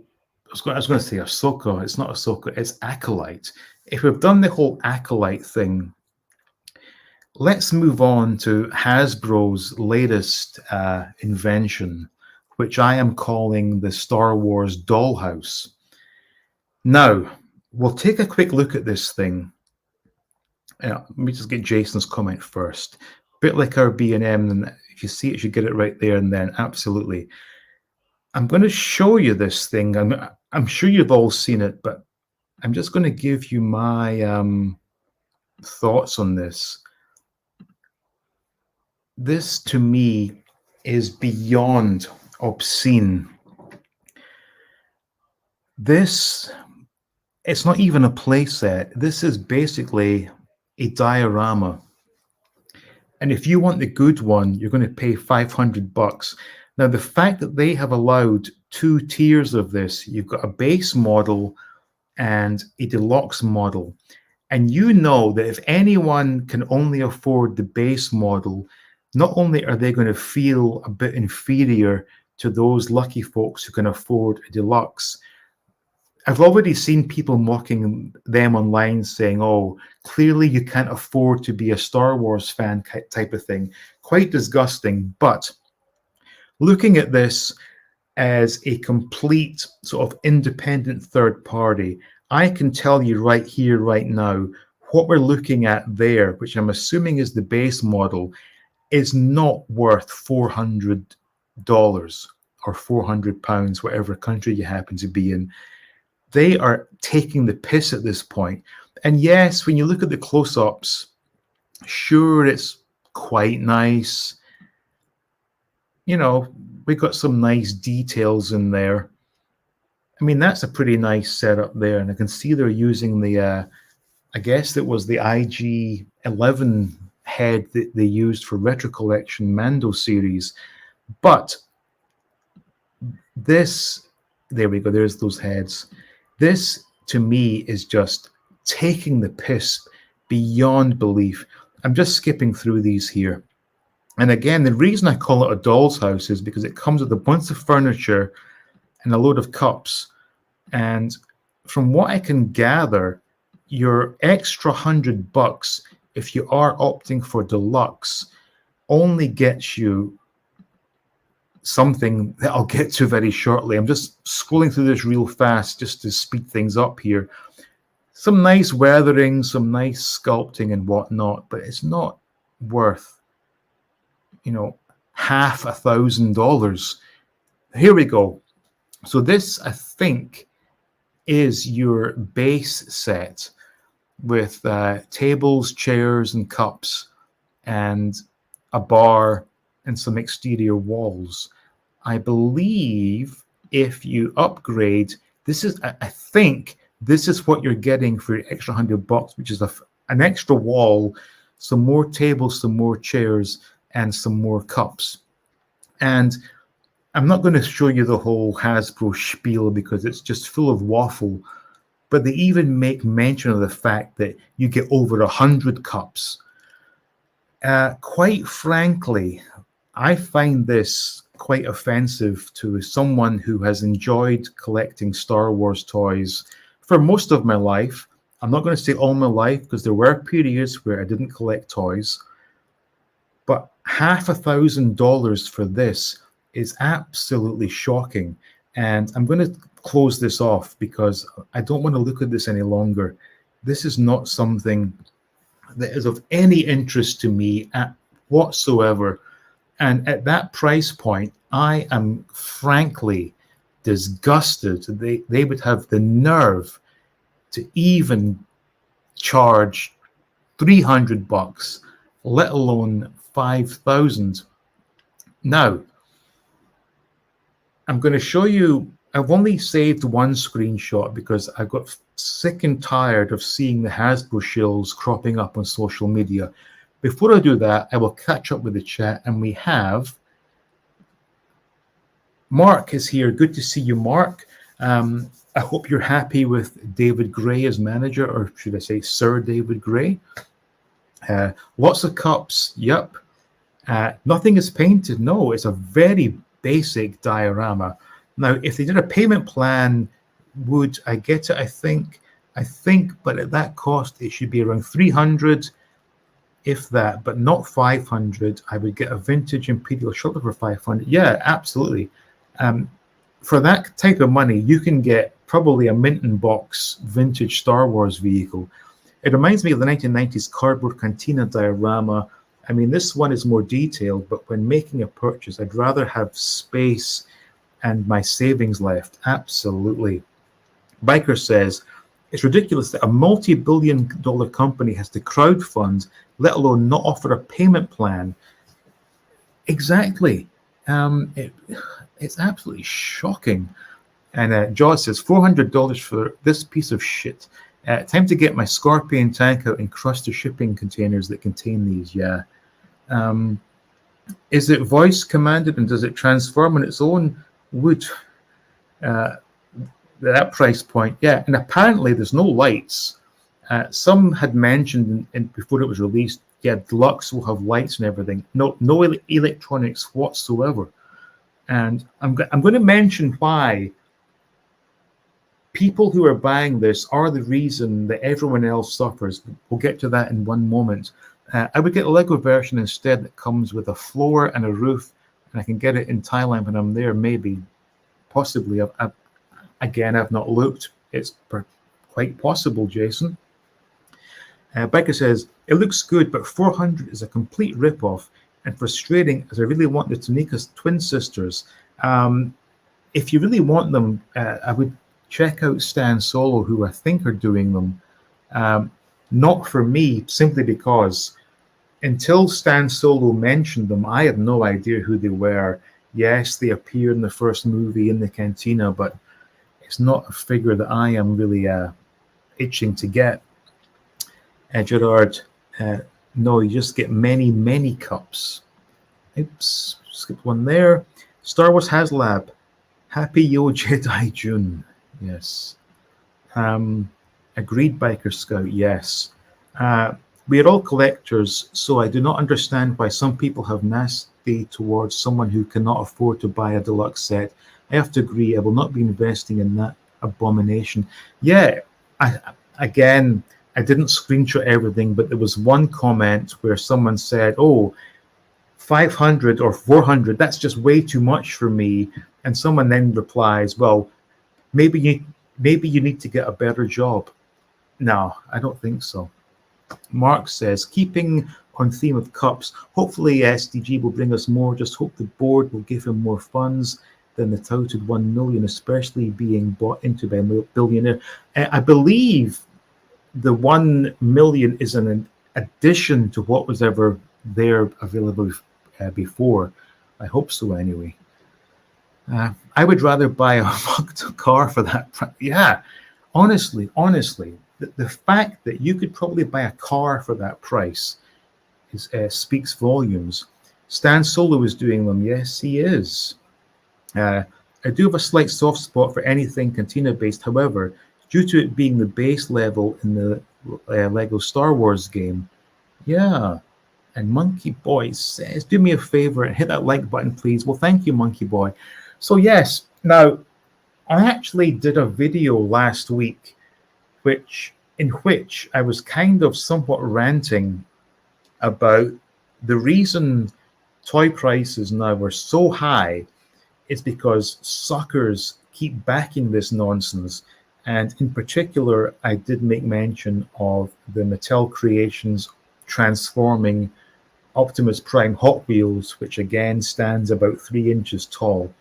I was going to say Ahsoka, it's not Ahsoka, it's Acolyte. If we've done the whole Acolyte thing, let's move on to Hasbro's latest invention, which I am calling the Star Wars Dollhouse. Now, we'll take a quick look at this thing. Let me just get Jason's comment first. A bit like our B&M, and if you see it, you get it right there and then. Absolutely. I'm going to show you this thing. I'm sure you've all seen it, but I'm just going to give you my thoughts on this. This, to me, is beyond obscene. This, it's not even a playset. This is basically a diorama. And if you want the good one, you're going to pay $500. Now, the fact that they have allowed 2 tiers of this, you've got a base model and a deluxe model. And you know that if anyone can only afford the base model, not only are they going to feel a bit inferior to those lucky folks who can afford a deluxe. I've already seen people mocking them online saying, oh, clearly you can't afford to be a Star Wars fan type of thing. Quite disgusting. But looking at this as a complete sort of independent third party, I can tell you right here, right now, what we're looking at there, which I'm assuming is the base model, is not worth $400 or £400, whatever country you happen to be in. They are taking the piss at this point. And yes, when you look at the close-ups, sure, it's quite nice. You know, we got some nice details in there. I mean, that's a pretty nice setup there. And I can see they're using the, I guess it was the IG-11 head that they used for Retro Collection Mando series. But this, there we go, there's those heads. This, to me, is just taking the piss beyond belief. I'm just skipping through these here. And again, the reason I call it a doll's house is because it comes with a bunch of furniture and a load of cups. And from what I can gather, your extra $100, if you are opting for deluxe, only gets you something that I'll get to very shortly. I'm just scrolling through this real fast just to speed things up here. Some nice weathering, some nice sculpting and whatnot, but it's not worth, you know, $1,000. Here we go. So this, I think, is your base set with tables, chairs, and cups, and a bar and some exterior walls. I believe if you upgrade, this is, I think this is what you're getting for your extra $100, which is an extra wall, some more tables, some more chairs, and some more cups. And I'm not going to show you the whole Hasbro spiel because it's just full of waffle, but they even make mention of the fact that you get over 100 cups. Quite frankly, I find this quite offensive to someone who has enjoyed collecting Star Wars toys for most of my life. I'm not going to say all my life, because there were periods where I didn't collect toys, but $5,000 for this is absolutely shocking. And I'm going to close this off because I don't want to look at this any longer. This is not something that is of any interest to me whatsoever. And at that price point, I am frankly disgusted. They would have the nerve to even charge $300, let alone 5,000. Now, I'm going to show you. I've only saved one screenshot because I got sick and tired of seeing the Hasbro shills cropping up on social media. Before I do that, I will catch up with the chat, and we have Mark is here. Good to see you, Mark. I hope you're happy with David Gray as manager, or should I say Sir David Gray. Lots of cups. Yep. Nothing is painted. No, it's a very basic diorama. Now, if they did a payment plan, would I get it? I think, but at that cost, it should be around 300, if that, but not 500. I would get a vintage Imperial Shuttle for 500. Yeah, absolutely. For that type of money, you can get probably a mint in box vintage Star Wars vehicle. It reminds me of the 1990s cardboard cantina diorama. I mean, this one is more detailed, but when making a purchase, I'd rather have space and my savings left. Absolutely. Biker says, it's ridiculous that a multi-billion-dollar company has to crowdfund, let alone not offer a payment plan. Exactly. It's absolutely shocking. And Jaws says, $400 for this piece of shit. Time to get my Scorpion tank out and crush the shipping containers that contain these. Yeah. Is it voice commanded, and does it transform on its own? Would that price point? Yeah. And apparently there's no lights. Some had mentioned before it was released, yeah, Deluxe will have lights and everything. No electronics whatsoever. And I'm going to mention why people who are buying this are the reason that everyone else suffers. We'll get to that in one moment. I would get a Lego version instead that comes with a floor and a roof, and I can get it in Thailand when I'm there, maybe, possibly. I've not looked. It's quite possible, Jason. Becca says, it looks good, but 400 is a complete rip-off and frustrating, as I really want the Tanika's twin sisters. If you really want them, I would check out Stan Solo, who I think are doing them. Not for me, simply because until Stan Solo mentioned them, I had no idea who they were. Yes, they appear in the first movie in the cantina, but it's not a figure that I am really itching to get. Gerard, no, you just get many, many cups. Oops, skipped one there. Star Wars Haslab. Happy Yo Jedi June. Yes. Agreed, Biker Scout. Yes. We are all collectors, so I do not understand why some people have nasty towards someone who cannot afford to buy a deluxe set. I have to agree. I will not be investing in that abomination. Yeah. I didn't screenshot everything, but there was one comment where someone said, oh, 500 or 400, that's just way too much for me. And someone then replies, well, maybe you need to get a better job. No, I don't think so. Mark says, keeping on theme of cups, hopefully SDG will bring us more. Just hope the board will give him more funds than the touted 1 million, especially being bought into by a billionaire. I believe the 1 million is an addition to what was ever there available before. I hope so anyway. I would rather buy a fucked car for that. Yeah, honestly, the fact that you could probably buy a car for that price speaks volumes. Stan Solo is doing them. Yes, he is. I do have a slight soft spot for anything Cantina based. However, due to it being the base level in the Lego Star Wars game, yeah, And Monkey Boy says, do me a favor and hit that like button, please. Well, thank you, Monkey Boy. So yes, now I actually did a video last week in which I was kind of somewhat ranting about the reason toy prices now are so high is because suckers keep backing this nonsense. And in particular, I did make mention of the Mattel Creations transforming Optimus Prime Hot Wheels, which again stands about 3 inches tall,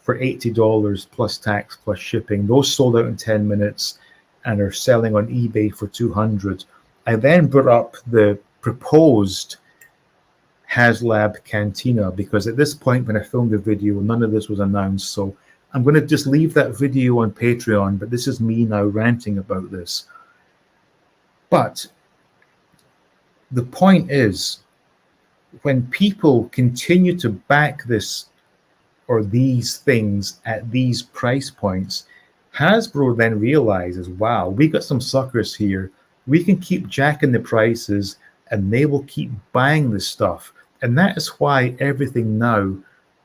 for $80 plus tax plus shipping. Those sold out in 10 minutes and are selling on eBay for $200. I then brought up the proposed Haslab Cantina because at this point when I filmed the video, none of this was announced. So I'm going to just leave that video on Patreon, but this is me now ranting about this. But the point is, when people continue to back this or these things at these price points, Hasbro then realizes, wow, we got some suckers here. We can keep jacking the prices and they will keep buying this stuff. And that is why everything now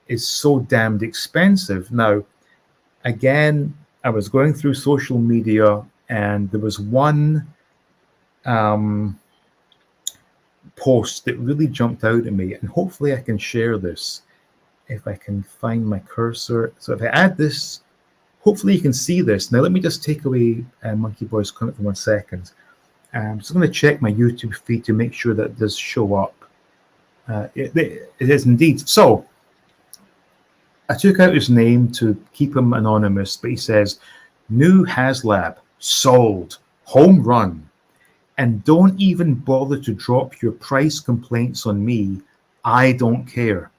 is so damned expensive. Now, again, I was going through social media and there was one post that really jumped out at me, and hopefully I can share this if I can find my cursor. So if I add this, hopefully you can see this. Now let me just take away Monkey Boy's comment for 1 second. I'm just going to check my YouTube feed to make sure that it does show up. It is indeed. So I took out his name to keep him anonymous, but he says, new Haslab, sold, home run. And don't even bother to drop your price complaints on me. I don't care.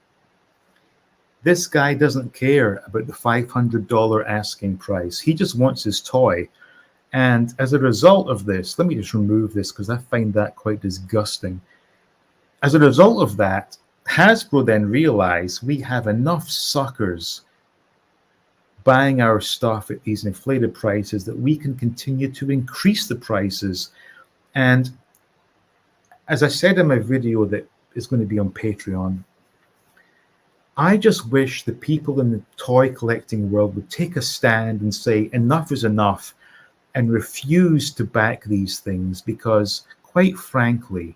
This guy doesn't care about the $500 asking price. He just wants his toy. And as a result of this, let me just remove this because I find that quite disgusting. As a result of that, Hasbro then realized we have enough suckers buying our stuff at these inflated prices that we can continue to increase the prices. And as I said in my video that is going to be on Patreon, I just wish the people in the toy collecting world would take a stand and say enough is enough and refuse to back these things, because quite frankly,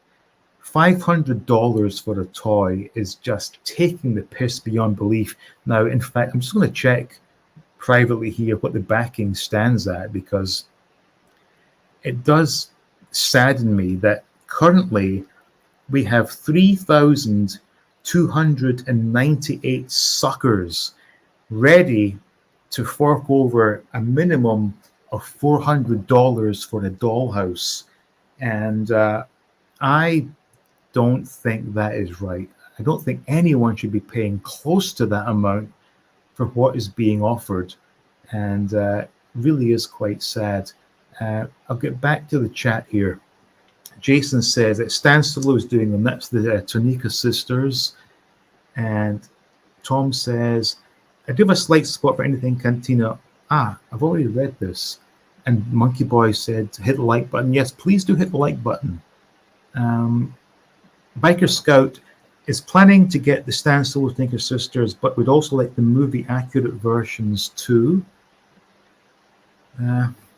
$500 for a toy is just taking the piss beyond belief. Now, in fact, I'm just going to check privately here what the backing stands at, because it does sadden me that currently we have 3,298 suckers ready to fork over a minimum of $400 for a dollhouse. And I don't think that is right. I don't think anyone should be paying close to that amount for what is being offered, and really is quite sad. I'll get back to the chat here. Jason says that Stan Solo is doing them. That's the Tonica sisters. And Tom says, I do have a slight spot for anything Cantina. I've already read this. And Monkey Boy said, hit the like button. Yes, please do hit the like button. Biker Scout is planning to get the Stan Solo Tonica sisters, but would also like the movie accurate versions too.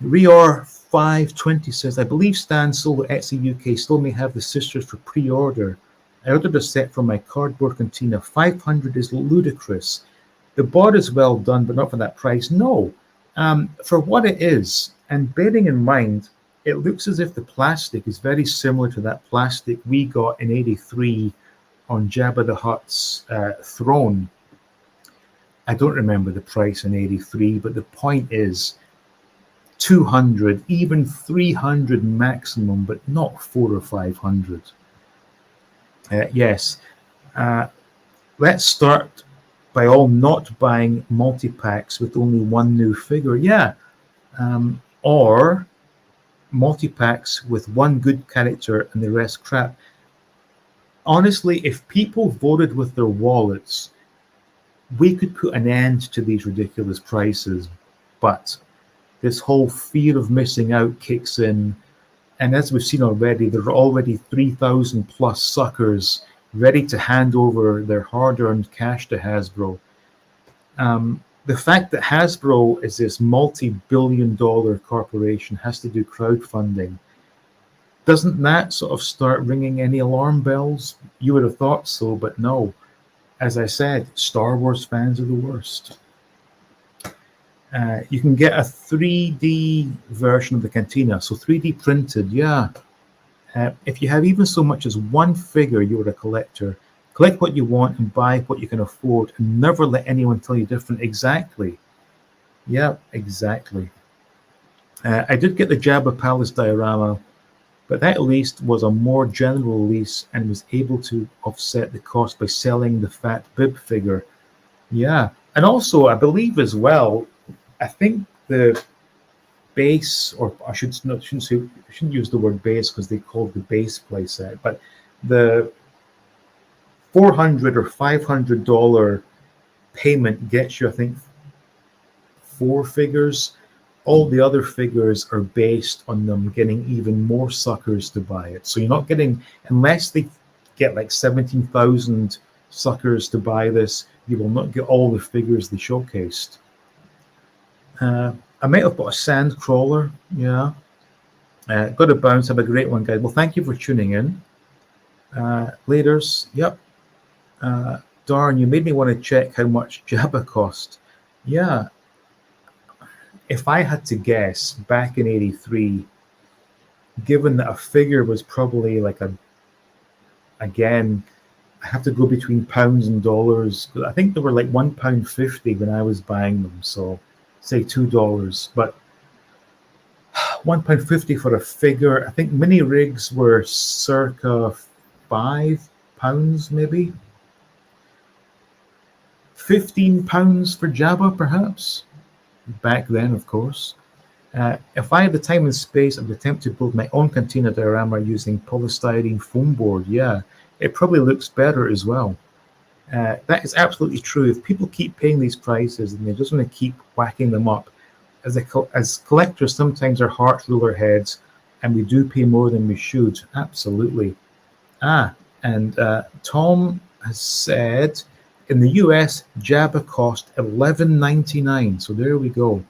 Reor 520 says, I believe Stan Solo Etsy UK still may have the sisters for pre-order. I ordered a set from my cardboard Cantina. $500 is ludicrous. The board is well done, but not for that price. No, for what it is, and bearing in mind, it looks as if the plastic is very similar to that plastic we got in '83 on Jabba the Hutt's throne. I don't remember the price in '83, but the point is, 200, even 300 maximum, but not 400 or 500. Yes, let's start by all not buying multi-packs with only one new figure. Yeah, or multi-packs with one good character and the rest crap. Honestly, if people voted with their wallets, we could put an end to these ridiculous prices, but this whole fear of missing out kicks in, And as we've seen already, there are already 3,000 plus suckers ready to hand over their hard-earned cash to Hasbro. The fact that Hasbro is this multi-billion-dollar corporation, has to do crowdfunding, doesn't that sort of start ringing any alarm bells? You would have thought so, but no. As I said, Star Wars fans are the worst. You can get a 3D version of the Cantina, so 3D printed, yeah. If you have even so much as one figure, you're a collector. Collect what you want and buy what you can afford, and never let anyone tell you different. Exactly. Yeah, exactly. I did get the Jabba Palace diorama, but that at least was a more general release and was able to offset the cost by selling the fat bib figure. Yeah, and also I believe as well, I think the base, or I shouldn't use the word base because they called the base playset, but the $400 or $500 payment gets you, I think, 4 figures. All the other figures are based on them getting even more suckers to buy it. So you're not getting, unless they get like 17,000 suckers to buy this, you will not get all the figures they showcased. I might have bought a sand crawler. Yeah. Got to bounce. Have a great one, guys. Well, thank you for tuning in. Laters. Yep. Darn, you made me want to check how much Jabba cost. Yeah. If I had to guess, back in '83, given that a figure was probably like again, I have to go between pounds and dollars. I think they were like £1.50 when I was buying them. So say $2, but £1.50 for a figure. I think mini rigs were circa £5, maybe. £15 for Jabba, perhaps. Back then, of course. If I had the time and space, I would attempt to build my own Cantina diorama using polystyrene foam board. Yeah, it probably looks better as well. That is absolutely true. If people keep paying these prices and they're just going to keep whacking them up, as collectors, sometimes our hearts rule our heads, and we do pay more than we should. Absolutely. And Tom has said, in the US, Jabba cost $11.99. So there we go.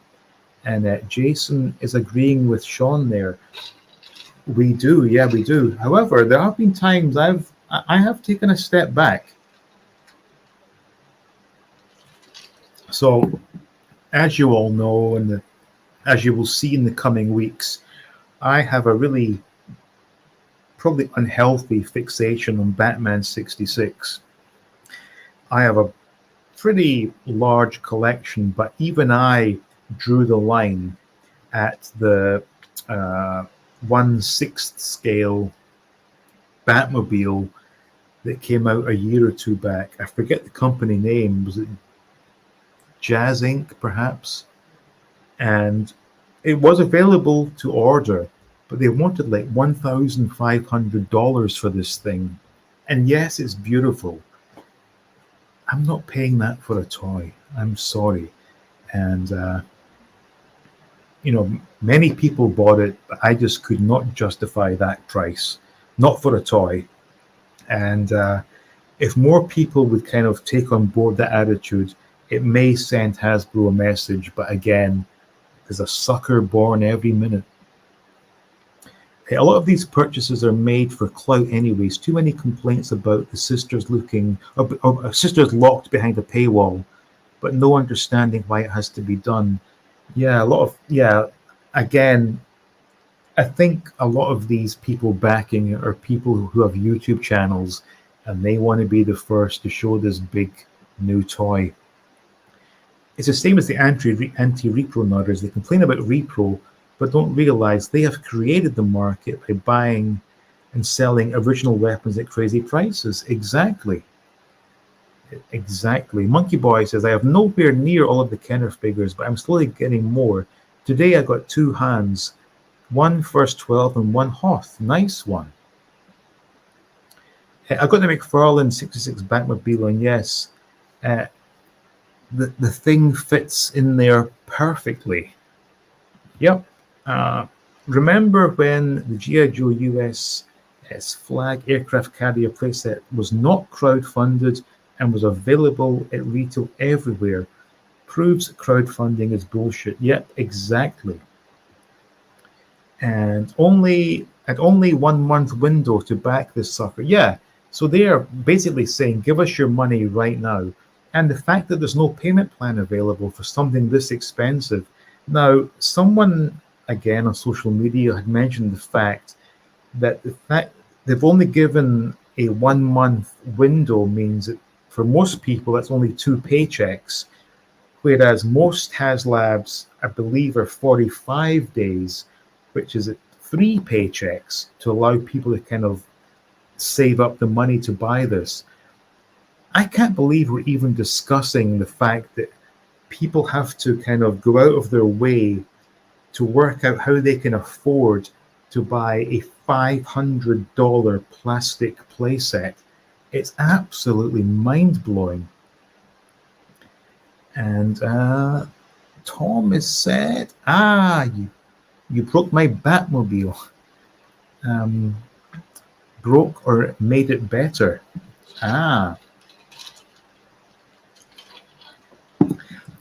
And Jason is agreeing with Sean there. We do, yeah, we do. However, there have been times I have taken a step back. So, as you all know, and as you will see in the coming weeks, I have a really probably unhealthy fixation on Batman 66. I have a pretty large collection, but even I drew the line at the 1/6 scale Batmobile that came out a year or two back. I forget the company name. Was it Jazz Inc., perhaps? And it was available to order, but they wanted like $1,500 for this thing. And yes, it's beautiful. I'm not paying that for a toy. I'm sorry. And, many people bought it, but I just could not justify that price, not for a toy. And if more people would kind of take on board that attitude, it may send Hasbro a message. But again, there's a sucker born every minute. A lot of these purchases are made for clout anyways. Too many complaints about the sisters sisters locked behind a paywall, but no understanding why it has to be done. Again, I think a lot of these people backing it are people who have YouTube channels and they want to be the first to show this big new toy. It's the same as the anti-repro nutters. They complain about repro, but don't realize they have created the market by buying and selling original weapons at crazy prices. Exactly. Monkey Boy says, I have nowhere near all of the Kenner figures, but I'm slowly getting more. Today I got 2 hands, one First 12 and one Hoth. Nice one. I got the McFarlane 66 Batmobile, and yes, the thing fits in there perfectly. Yep. Remember when the G.I. Joe USS Flag aircraft carrier playset was not crowdfunded and was available at retail everywhere? Proves crowdfunding is bullshit. Yep, exactly. And only 1 month window to back this sucker. Yeah, so they are basically saying, give us your money right now. And the fact that there's no payment plan available for something this expensive. Now, someone again on social media had mentioned the fact they've only given a 1 month window means that for most people that's only two paychecks, whereas most HasLabs, I believe, are 45 days, which is three paychecks to allow people to kind of save up the money to buy this. I can't believe we're even discussing the fact that people have to kind of go out of their way to work out how they can afford to buy a $500 plastic playset. It's absolutely mind blowing. And Tom has said, you broke my Batmobile. Um, broke or made it better.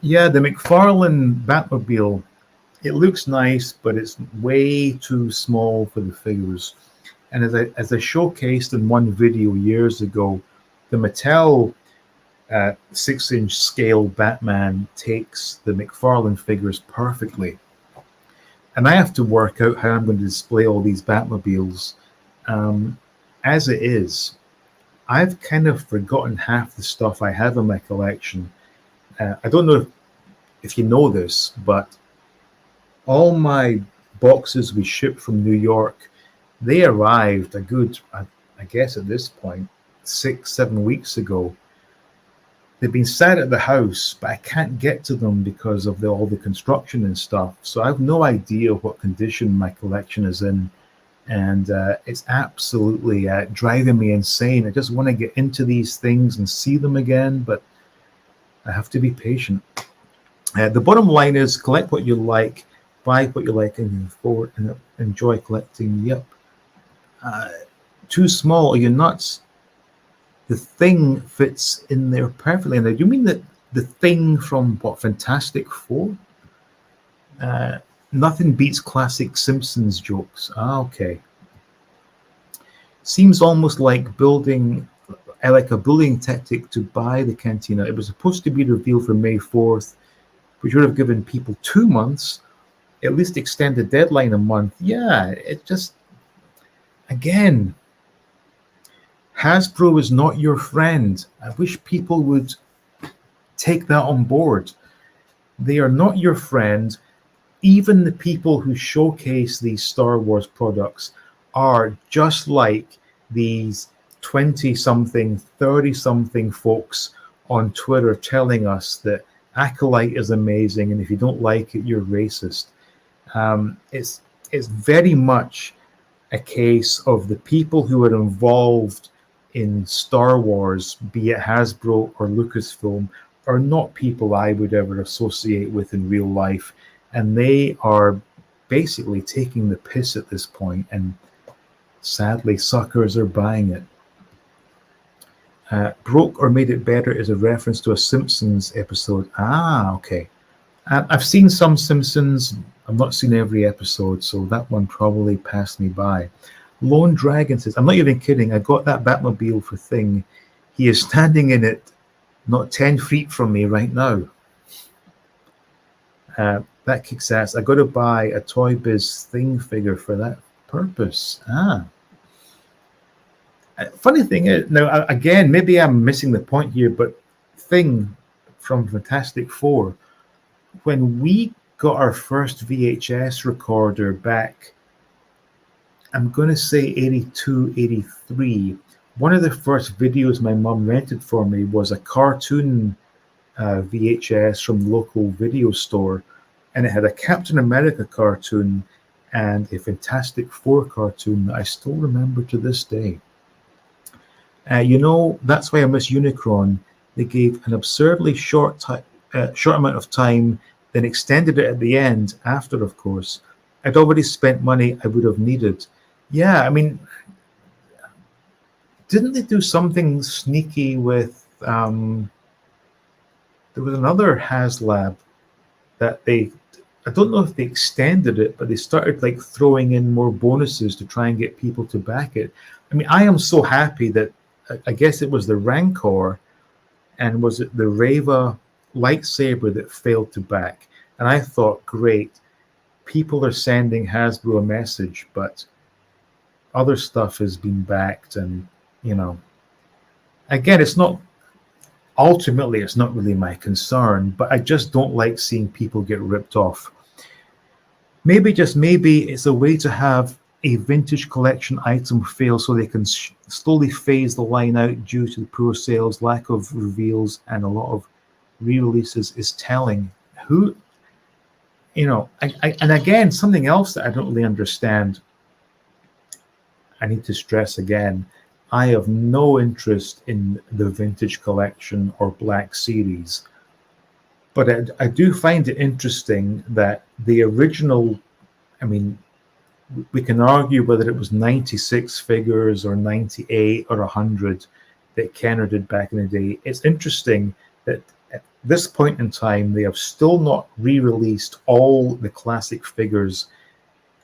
Yeah, the McFarlane Batmobile, it looks nice, but it's way too small for the figures. And as I showcased in one video years ago, the Mattel 6-inch scale Batman takes the McFarlane figures perfectly. And I have to work out how I'm going to display all these Batmobiles. As it is, I've kind of forgotten half the stuff I have in my collection. I don't know if you know this, but all my boxes we shipped from New York, they arrived a good, I guess at this point, 6-7 weeks ago. They've been sat at the house, but I can't get to them because of all the construction and stuff. So I have no idea what condition my collection is in. And it's absolutely driving me insane. I just want to get into these things and see them again, but I have to be patient. The bottom line is collect what you like, buy what you like, and enjoy collecting. Yep. Too small? Are you nuts? The Thing fits in there perfectly. Now, do you mean that the Thing from what, Fantastic Four? Nothing beats classic Simpsons jokes. Okay. Seems almost like a bullying tactic to buy the Cantina. It was supposed to be revealed for May 4th, which would have given people 2 months, at least extend the deadline a month. Yeah, it just, again, Hasbro is not your friend. I wish people would take that on board. They are not your friend. Even the people who showcase these Star Wars products are just like these 20-something, 30-something folks on Twitter telling us that Acolyte is amazing, and if you don't like it, you're racist. It's very much a case of the people who are involved in Star Wars, be it Hasbro or Lucasfilm, are not people I would ever associate with in real life. And they are basically taking the piss at this point, and sadly, suckers are buying it. Broke or made it better is a reference to a Simpsons episode. Okay. I've seen some Simpsons. I've not seen every episode, so that one probably passed me by. Lone Dragon says, I'm not even kidding. I got that Batmobile for Thing. He is standing in it, not 10 feet from me right now. That kicks ass. I got to buy a Toy Biz Thing figure for that purpose. Funny thing is, now again, maybe I'm missing the point here, but Thing from Fantastic Four, when we got our first VHS recorder back, I'm going to say 82, 83, one of the first videos my mum rented for me was a cartoon VHS from the local video store, and it had a Captain America cartoon and a Fantastic Four cartoon that I still remember to this day. That's why I miss Unicron. They gave an absurdly short amount of time, then extended it at the end after, of course. I'd already spent money I would have needed. Yeah, I mean, didn't they do something sneaky with? There was another Haslab that they. I don't know if they extended it, but they started like throwing in more bonuses to try and get people to back it. I mean, I am so happy that I guess it was the Rancor and was it the Reva lightsaber that failed to back. And I thought, great, people are sending Hasbro a message, but other stuff has been backed, and you know, again, it's not ultimately it's not really my concern, but I just don't like seeing people get ripped off. Maybe just maybe it's a way to have a vintage collection item fail so they can slowly phase the line out due to the poor sales, lack of reveals, and a lot of re-releases is telling. Who, you know, and again, something else that I don't really understand, I need to stress again, I have no interest in the vintage collection or Black Series. But I do find it interesting that the original, I mean, we can argue whether it was 96 figures or 98 or 100 that Kenner did back in the day. It's interesting that at this point in time, they have still not re-released all the classic figures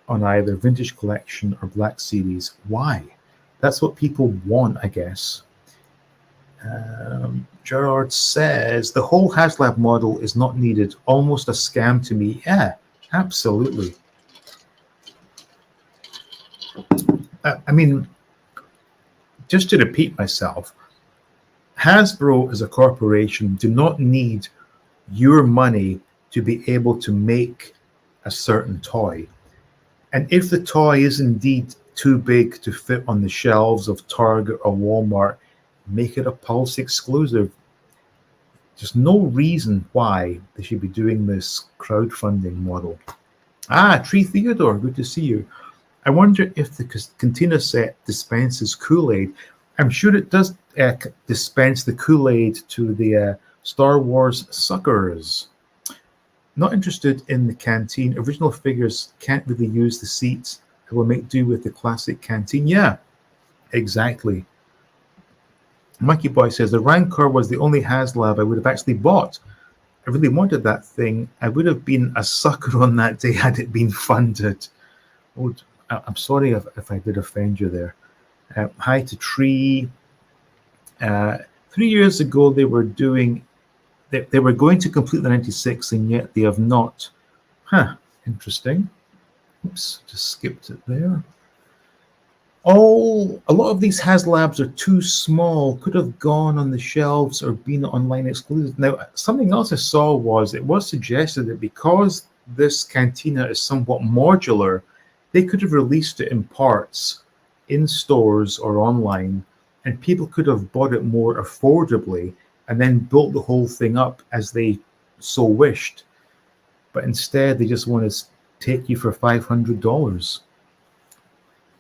on either Vintage Collection or Black Series. Why? That's what people want, I guess. Gerard says, the whole Haslab model is not needed. Almost a scam to me. Yeah, absolutely. I mean, just to repeat myself, Hasbro as a corporation do not need your money to be able to make a certain toy. And if the toy is indeed too big to fit on the shelves of Target or Walmart, make it a Pulse exclusive. There's no reason why they should be doing this crowdfunding model. Tree Theodore, good to see you. I wonder if the Cantina set dispenses Kool-Aid. I'm sure it does dispense the Kool-Aid to the Star Wars suckers. Not interested in the canteen. Original figures can't really use the seats. I will make do with the classic canteen. Yeah, exactly. Monkey Boy says, the Rancor was the only Haslab I would have actually bought. I really wanted that thing. I would have been a sucker on that day had it been funded. Oh, I'm sorry if I did offend you there. Hi to Tree. 3 years ago, they were going to complete the 96, and yet they have not. Interesting. Oops, just skipped it there. A lot of these Haslabs are too small, could have gone on the shelves or been online exclusive. Now, something else I saw was it was suggested that because this Cantina is somewhat modular, they could have released it in parts in stores or online, and people could have bought it more affordably and then built the whole thing up as they so wished. But instead, they just want to take you for $500.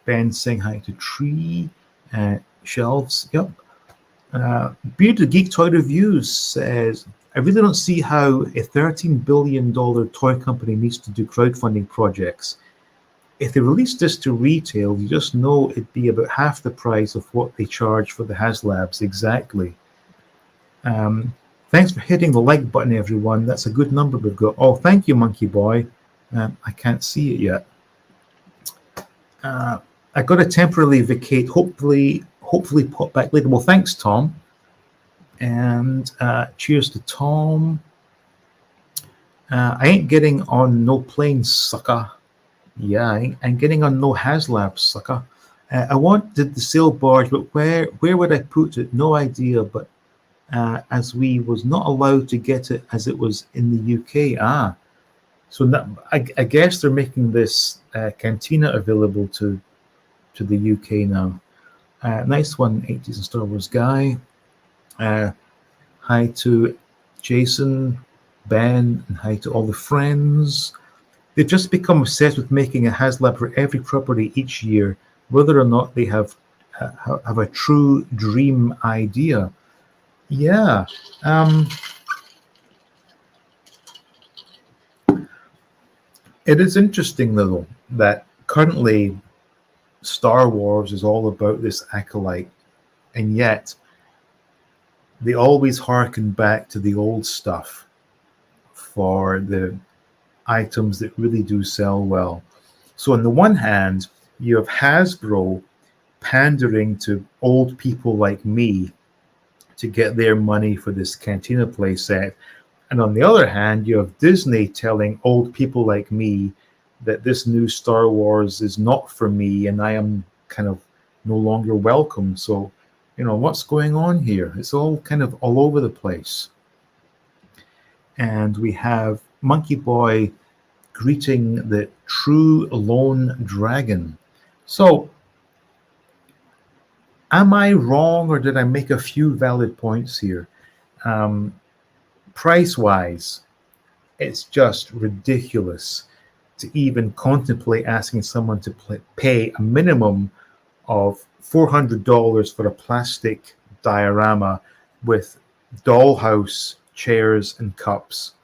Ben saying hi to Tree. Shelves, yep. Bearded Geek Toy Reviews says, I really don't see how a $13 billion toy company needs to do crowdfunding projects. If they release this to retail, you just know it'd be about half the price of what they charge for the Haslabs. Exactly. Thanks for hitting the like button, everyone. That's a good number we've got. Oh, thank you, Monkey Boy. I can't see it yet. I got to temporarily vacate. Hopefully pop back later. Well, thanks, Tom. And cheers to Tom. I ain't getting on no plane, sucker. Yeah, I ain't getting on no Haslab, sucker. I wanted the sail barge, but where would I put it? No idea. But as we was not allowed to get it as it was in the UK. So that, I guess they're making this Cantina available to the UK now. Nice one, 80s and Star Wars guy. Hi to Jason, Ben, and hi to all the friends. They've just become obsessed with making a Haslab for every property each year, whether or not they have a true dream idea. Yeah. It is interesting, though, that currently Star Wars is all about this acolyte, and yet they always harken back to the old stuff for the items that really do sell well. So, on the one hand, you have Hasbro pandering to old people like me to get their money for this Cantina playset. And on the other hand, you have Disney telling old people like me that this new Star Wars is not for me and I am kind of no longer welcome. So, what's going on here? It's all kind of all over the place. And we have Monkey Boy greeting the true lone dragon. So, am I wrong or did I make a few valid points here? Price-wise, it's just ridiculous to even contemplate asking someone to pay a minimum of $400 for a plastic diorama with dollhouse chairs and cups.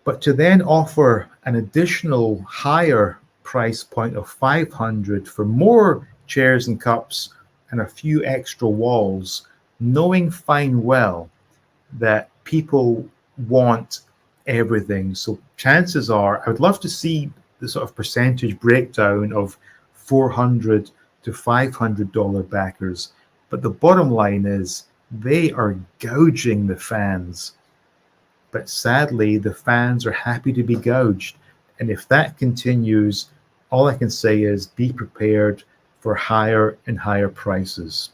But to then offer an additional higher price point of $500 for more chairs and cups and a few extra walls, knowing fine well that people want everything. So chances are, I would love to see the sort of percentage breakdown of $400 to $500 backers. But the bottom line is they are gouging the fans. But sadly, the fans are happy to be gouged. And if that continues, all I can say is be prepared for higher and higher prices.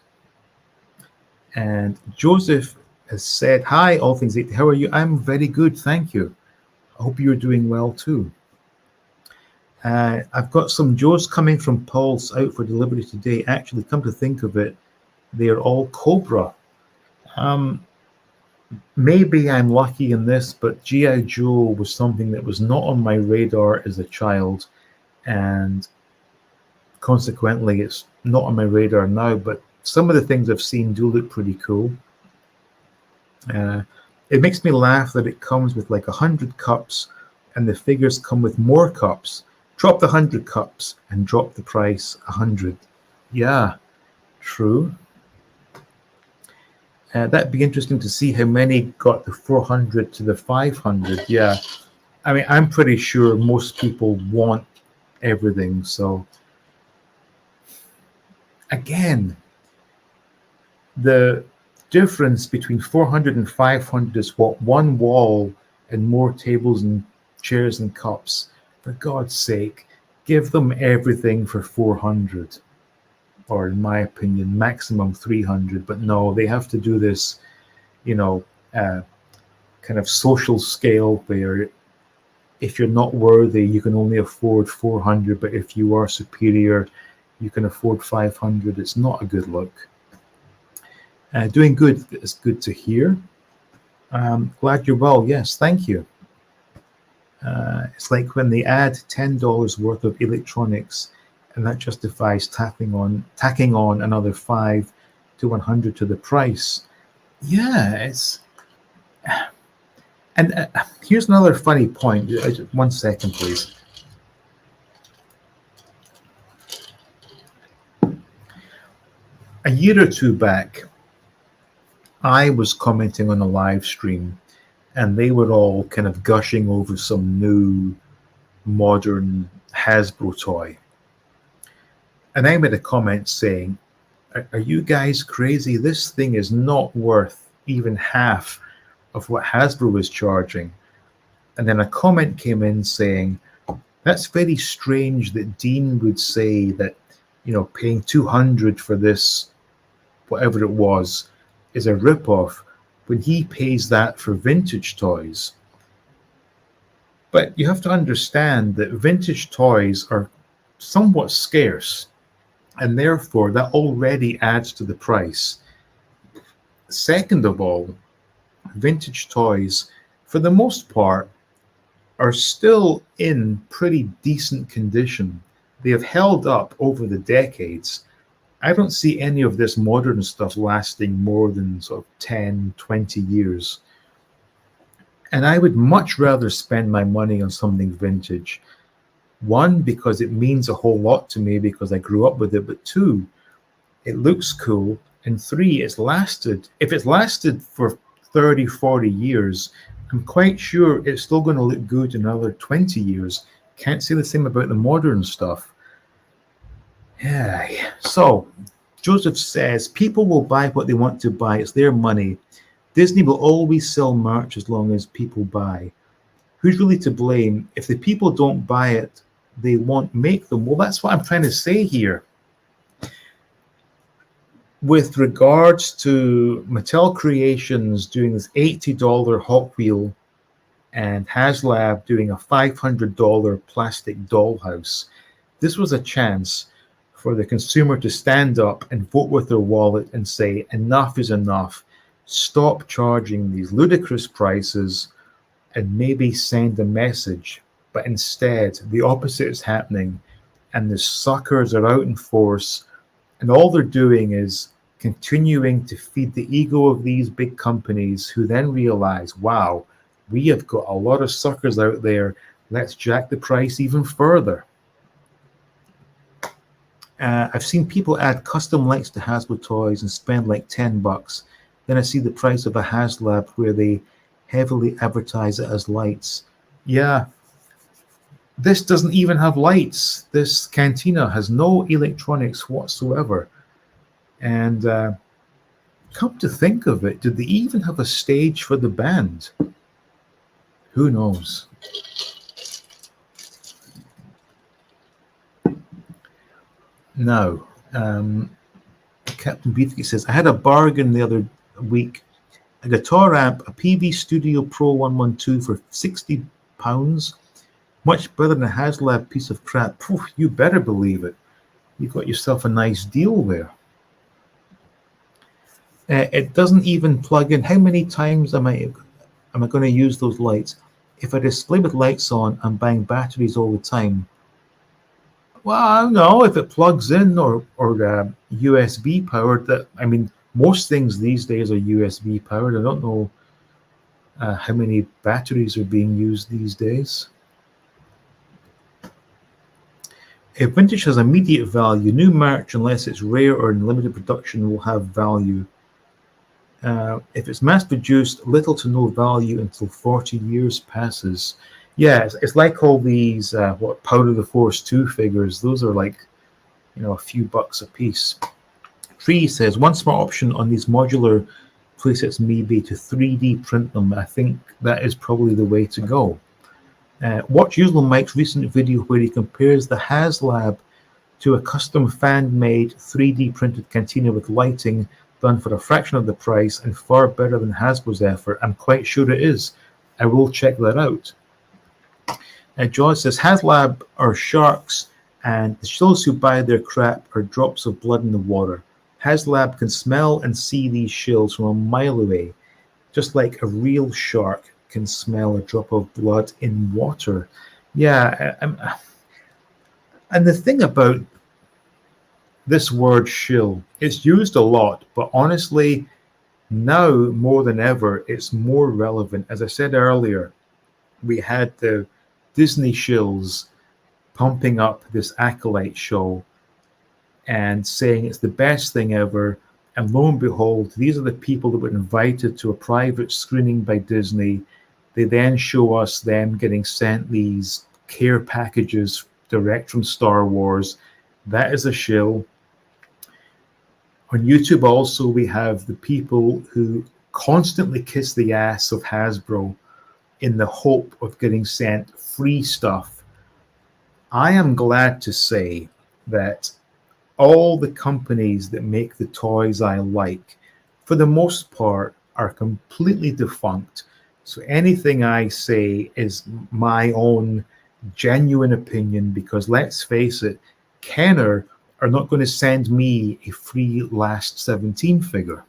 And Joseph has said, hi, All Things 80. How are you? I'm very good, thank you. I hope you're doing well too. I've got some Joes coming from Paul's out for delivery today. Actually, come to think of it, they're all Cobra. Maybe I'm lucky in this, but G.I. Joe was something that was not on my radar as a child, and consequently, it's not on my radar now, but some of the things I've seen do look pretty cool. It makes me laugh that it comes with like 100 cups and the figures come with more cups. Drop the 100 cups and drop the price 100. Yeah, true. That'd be interesting to see how many got the 400 to the 500. Yeah, I mean, I'm pretty sure most people want everything. So again, the difference between 400 and 500 is what, one wall and more tables and chairs and cups. For God's sake, give them everything for 400. Or in my opinion, maximum 300. But no, they have to do this, kind of social scale where if you're not worthy, you can only afford 400. But if you are superior, you can afford 500. It's not a good look. Doing good is good to hear. Glad you're well. Yes, thank you. It's like when they add $10 worth of electronics, and that justifies tacking on another 5 to 100 to the price. Yeah, it's. And here's another funny point. 1 second, please. A year or two back, I was commenting on a live stream, and they were all kind of gushing over some new modern Hasbro toy. And I made a comment saying, are you guys crazy? This thing is not worth even half of what Hasbro is charging. And then a comment came in saying, that's very strange that Dean would say that, paying 200 for this, whatever it was, is a ripoff when he pays that for vintage toys. But you have to understand that vintage toys are somewhat scarce, and therefore that already adds to the price. Second of all, vintage toys, for the most part, are still in pretty decent condition. They have held up over the decades. I don't see any of this modern stuff lasting more than sort of 10, 20 years. And I would much rather spend my money on something vintage. One, because it means a whole lot to me because I grew up with it, but two, it looks cool. And three, it's lasted. If it's lasted for 30, 40 years, I'm quite sure it's still going to look good in another 20 years. Can't say the same about the modern stuff. Yeah. So Joseph says people will buy what they want to buy. It's their money. Disney will always sell merch as long as people buy. Who's really to blame? If the people don't buy it, they won't make them. Well, that's what I'm trying to say here. With regards to Mattel Creations doing this $80 Hot Wheel and Haslab doing a $500 plastic dollhouse, this was a chance for the consumer to stand up and vote with their wallet and say, enough is enough. Stop charging these ludicrous prices and maybe send a message. But instead, the opposite is happening, and the suckers are out in force, and all they're doing is continuing to feed the ego of these big companies who then realize, wow, we have got a lot of suckers out there. Let's jack the price even further. I've seen people add custom lights to Hasbro toys and spend like $10. Then I see the price of a Haslab where they heavily advertise it as lights. Yeah, this doesn't even have lights. This cantina has no electronics whatsoever. And come to think of it, did they even have a stage for the band? Who knows? Now, Captain Beefcake says, I had a bargain the other week. A guitar amp, a PV Studio Pro 112 for £60. Much better than a Haslab piece of crap. Poof, you better believe it. You got yourself a nice deal there. It doesn't even plug in. How many times am I going to use those lights? If I display with lights on, I'm buying batteries all the time. Well, no, if it plugs in or USB powered, that I mean, most things these days are USB powered. I don't know how many batteries are being used these days. If vintage has immediate value, new merch, unless it's rare or in limited production, will have value. If it's mass-produced, little to no value until 40 years passes. Yeah, it's like all these Power of the Force 2 figures. Those are like, a few bucks a piece. Tree says, one smart option on these modular playsets may be to 3D print them. I think that is probably the way to go. Watch Usual Mike's recent video where he compares the Haslab to a custom fan-made 3D printed cantina with lighting done for a fraction of the price and far better than Hasbro's effort. I'm quite sure it is. I will check that out. George says, Haslab are sharks and the shills who buy their crap are drops of blood in the water. Haslab can smell and see these shills from a mile away, just like a real shark can smell a drop of blood in water. Yeah, and the thing about this word shill, it's used a lot, but honestly, now more than ever, it's more relevant. As I said earlier, we had the Disney shills pumping up this Acolyte show and saying it's the best thing ever. And lo and behold, these are the people that were invited to a private screening by Disney. They then show us them getting sent these care packages direct from Star Wars. That is a shill. On YouTube also, we have the people who constantly kiss the ass of Hasbro in the hope of getting sent free stuff. I am glad to say that all the companies that make the toys I like, for the most part, are completely defunct. So anything I say is my own genuine opinion, because let's face it, Kenner are not going to send me a free Last 17 figure.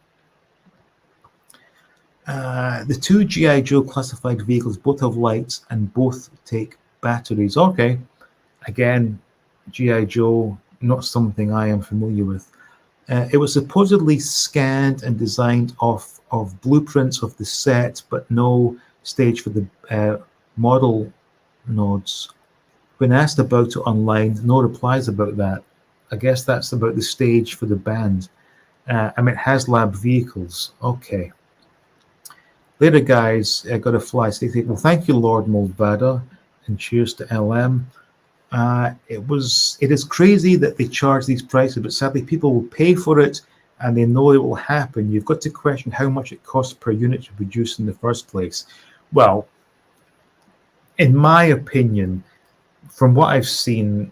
The two G.I. Joe classified vehicles both have lights and both take batteries. Okay. Again, G.I. Joe, not something I am familiar with. It was supposedly scanned and designed off of blueprints of the set, but no stage for the model nodes. When asked about it online, no replies about that. I guess that's about the stage for the band. I meant Haslab vehicles. Okay. Later, guys, I got to fly. So they think, well, thank you, Lord Moldvada, and cheers to LM. It is crazy that they charge these prices, but sadly, people will pay for it, and they know it will happen. You've got to question how much it costs per unit to produce in the first place. Well, in my opinion, from what I've seen,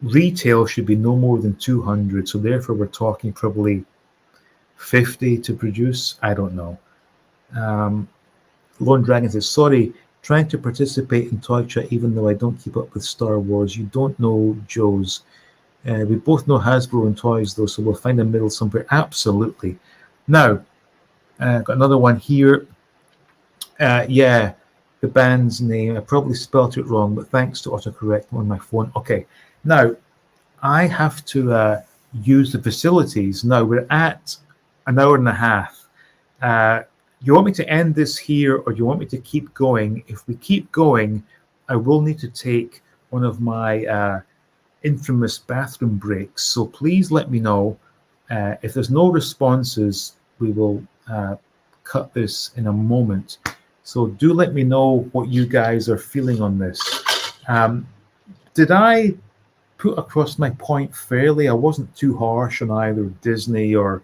retail should be no more than 200. So therefore, we're talking probably 50 to produce. I don't know. Lone Dragon says, sorry, trying to participate in Toy Chat even though I don't keep up with Star Wars. You don't know Joe's. We both know Hasbro and toys, though, so we'll find a middle somewhere. Absolutely. Now, got another one here. Yeah, the band's name. I probably spelt it wrong, but thanks to autocorrect on my phone. Okay, now I have to use the facilities. Now we're at an hour and a half. You want me to end this here, or do you want me to keep going? If we keep going, I will need to take one of my infamous bathroom breaks. So please let me know. If there's no responses, we will cut this in a moment. So do let me know what you guys are feeling on this. Did I put across my point fairly? I wasn't too harsh on either Disney or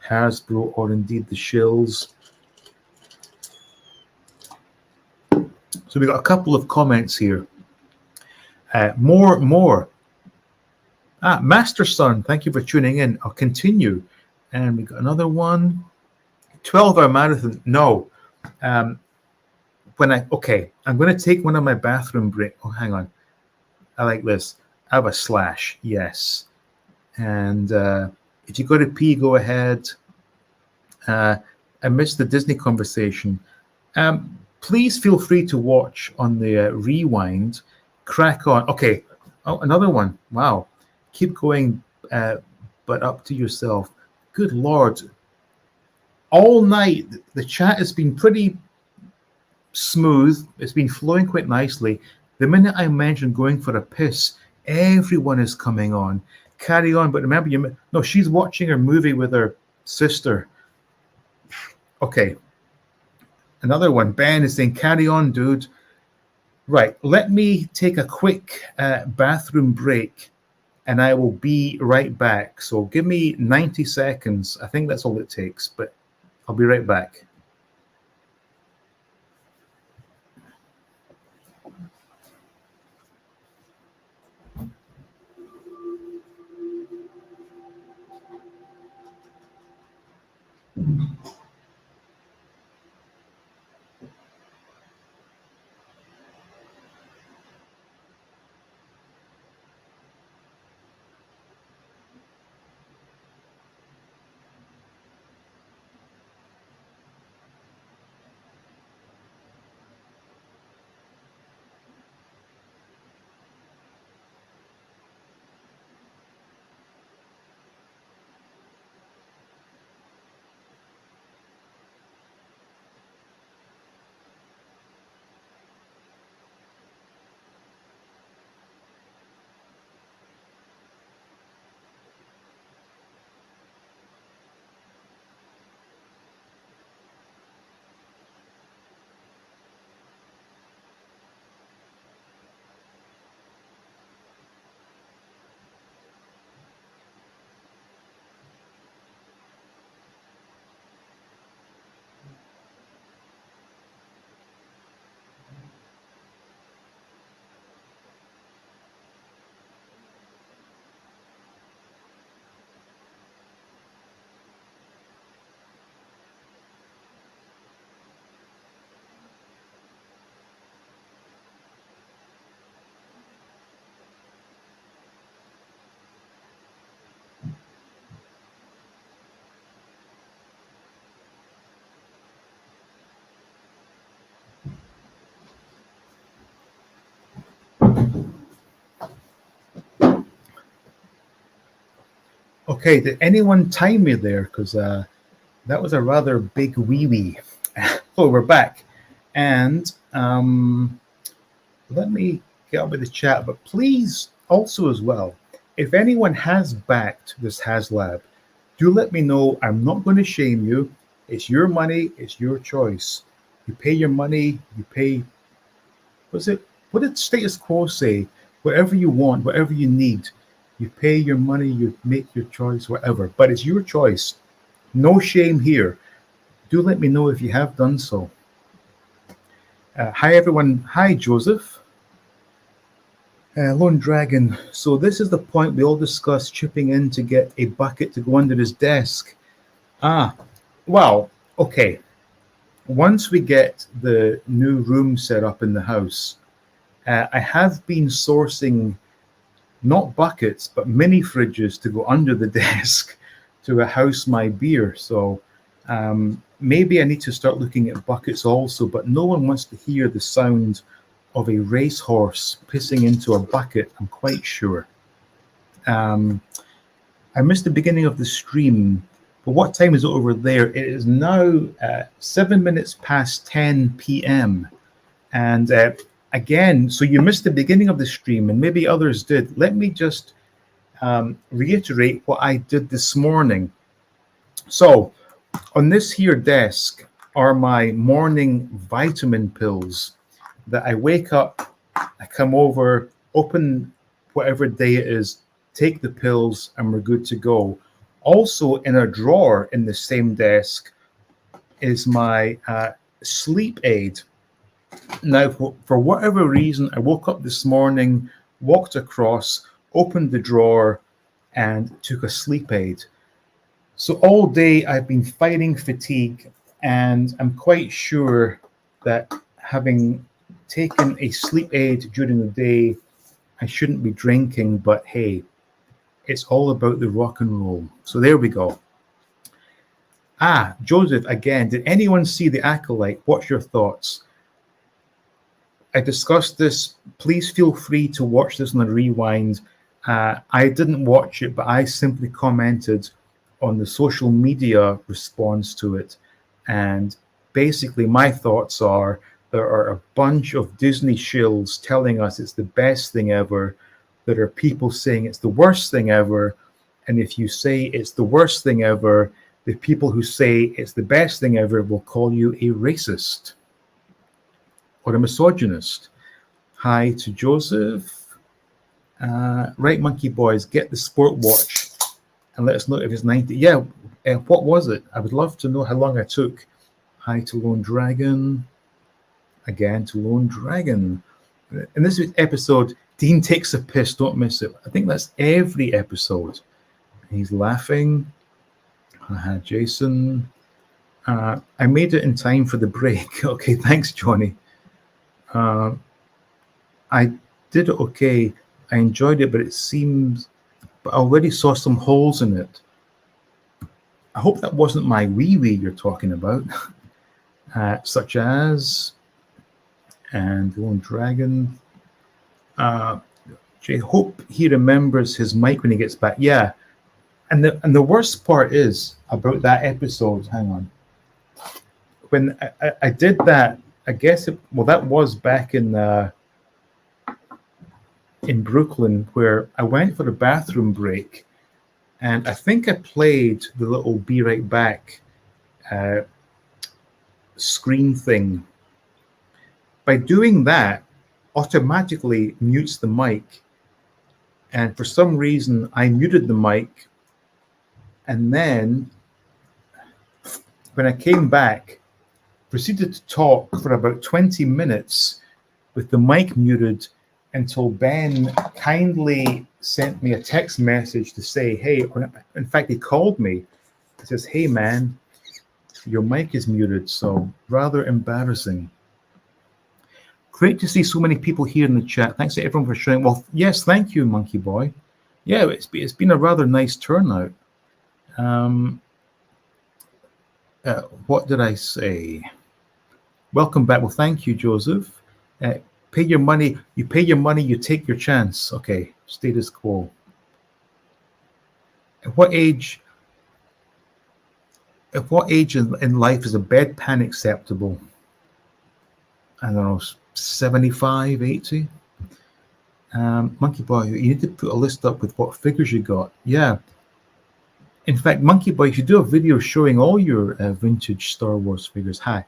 Hasbro or indeed the shills. So we got a couple of comments here. More. Master Son, thank you for tuning in. I'll continue. And we got another one. 12-hour marathon. No. I'm going to take one of my bathroom break. Oh, hang on. I like this. I have a slash. Yes. And if you go to pee, go ahead. I missed the Disney conversation. Please feel free to watch on the rewind. Crack on. Okay. Oh, another one. Wow. Keep going, but up to yourself. Good Lord. All night, the chat has been pretty smooth. It's been flowing quite nicely. The minute I mentioned going for a piss, everyone is coming on. Carry on. But remember, no, she's watching her movie with her sister. Okay. Another one. Ben is saying, carry on, dude. Right. Let me take a quick bathroom break, and I will be right back. So give me 90 seconds. I think that's all it takes, but I'll be right back. Okay, did anyone time me there? Because that was a rather big wee-wee. Oh, we're back. And let me get up with the chat, but please also as well, if anyone has backed this Haslab, do let me know. I'm not going to shame you. It's your money. It's your choice. You pay your money. You pay. What did status quo say? Whatever you want, whatever you need, you pay your money. You make your choice, whatever. But it's your choice. No shame here. Do let me know if you have done so. Hi everyone. Hi Joseph. Lone Dragon. So this is the point we all discussed chipping in to get a bucket to go under his desk. Well, okay. Once we get the new room set up in the house, I have been sourcing not buckets, but mini fridges to go under the desk to house my beer. So maybe I need to start looking at buckets also, but no one wants to hear the sound of a racehorse pissing into a bucket, I'm quite sure. I missed the beginning of the stream, but what time is it over there? It is now 7 minutes past 10 p.m. And again, so you missed the beginning of the stream, and maybe others did. Let me just reiterate what I did this morning. So on this here desk are my morning vitamin pills that I wake up, I come over, open whatever day it is, take the pills, and we're good to go. Also in a drawer in the same desk is my sleep aid. Now, for whatever reason, I woke up this morning, walked across, opened the drawer, and took a sleep aid. So all day I've been fighting fatigue, and I'm quite sure that having taken a sleep aid during the day, I shouldn't be drinking, but hey, it's all about the rock and roll. So there we go. Joseph, again, did anyone see the Acolyte? What's your thoughts? I discussed this. Please feel free to watch this on a rewind. I didn't watch it, but I simply commented on the social media response to it. And basically my thoughts are there are a bunch of Disney shills telling us it's the best thing ever. There are people saying it's the worst thing ever. And if you say it's the worst thing ever, the people who say it's the best thing ever will call you a racist or a misogynist. Hi to Joseph. Right, Monkey Boys, get the sport watch and let us know if it's 90. Yeah, what was it? I would love to know how long I took. Hi to Lone Dragon. Again to Lone Dragon. In this episode, Dean takes a piss, don't miss it. I think that's every episode. He's laughing. Jason. I made it in time for the break. Okay, thanks, Johnny. I did it okay. I enjoyed it, but it seems, but I already saw some holes in it. I hope that wasn't my wee-wee you're talking about. Such as, and Lone Dragon. I hope he remembers his mic when he gets back. Yeah. And the worst part is about that episode, hang on. When I did that, I guess that was back in Brooklyn, where I went for a bathroom break, and I think I played the little "Be Right Back" screen thing. By doing that, automatically mutes the mic, and for some reason I muted the mic, and then when I came back, proceeded to talk for about 20 minutes with the mic muted until Ben kindly sent me a text message to say, hey, in fact, he called me. He says, hey, man, your mic is muted. So rather embarrassing. Great to see so many people here in the chat. Thanks to everyone for showing. Well, yes, thank you, Monkey Boy. Yeah, it's been a rather nice turnout. What did I say? Welcome back. Well, thank you, Joseph. Pay your money. You pay your money, you take your chance. Okay, status quo. At what age in life is a bedpan acceptable? I don't know, 75, 80. Monkey Boy, you need to put a list up with what figures you got. Yeah. In fact, Monkey Boy, you should do a video showing all your vintage Star Wars figures. Hi.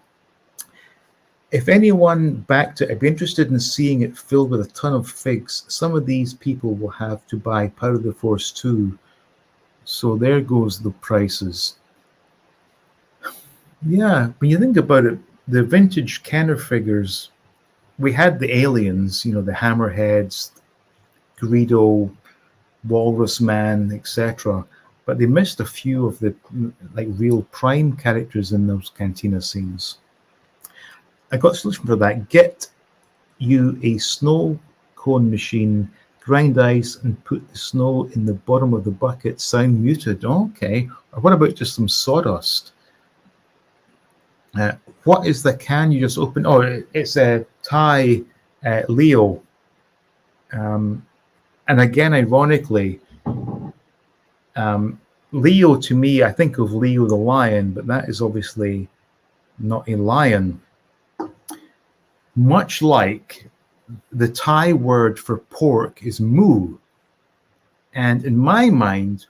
If anyone backed it, I'd be interested in seeing it filled with a ton of figs. Some of these people will have to buy Power of the Force 2. So there goes the prices. Yeah, when you think about it, the vintage Kenner figures, we had the aliens, you know, the Hammerheads, Greedo, Walrus Man, etc. But they missed a few of the like real prime characters in those Cantina scenes. I got a solution for that. Get you a snow cone machine, grind ice, and put the snow in the bottom of the bucket. Sound muted. Okay. Or what about just some sawdust? What is the can you just opened? Oh, it's a Thai Leo. And again, ironically, Leo, to me, I think of Leo the lion, but that is obviously not a lion. Much like the Thai word for pork is moo. And in my mind,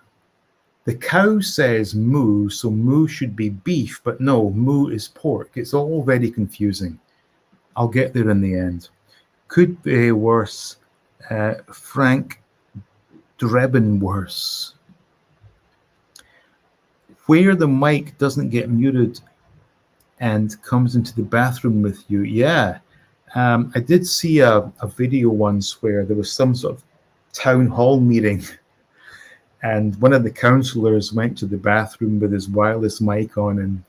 the cow says moo, so moo should be beef, but no, moo is pork. It's all very confusing. I'll get there in the end. Could be worse. Frank Drebin worse. Where the mic doesn't get muted and comes into the bathroom with you. Yeah. I did see a video once where there was some sort of town hall meeting and one of the councillors went to the bathroom with his wireless mic on and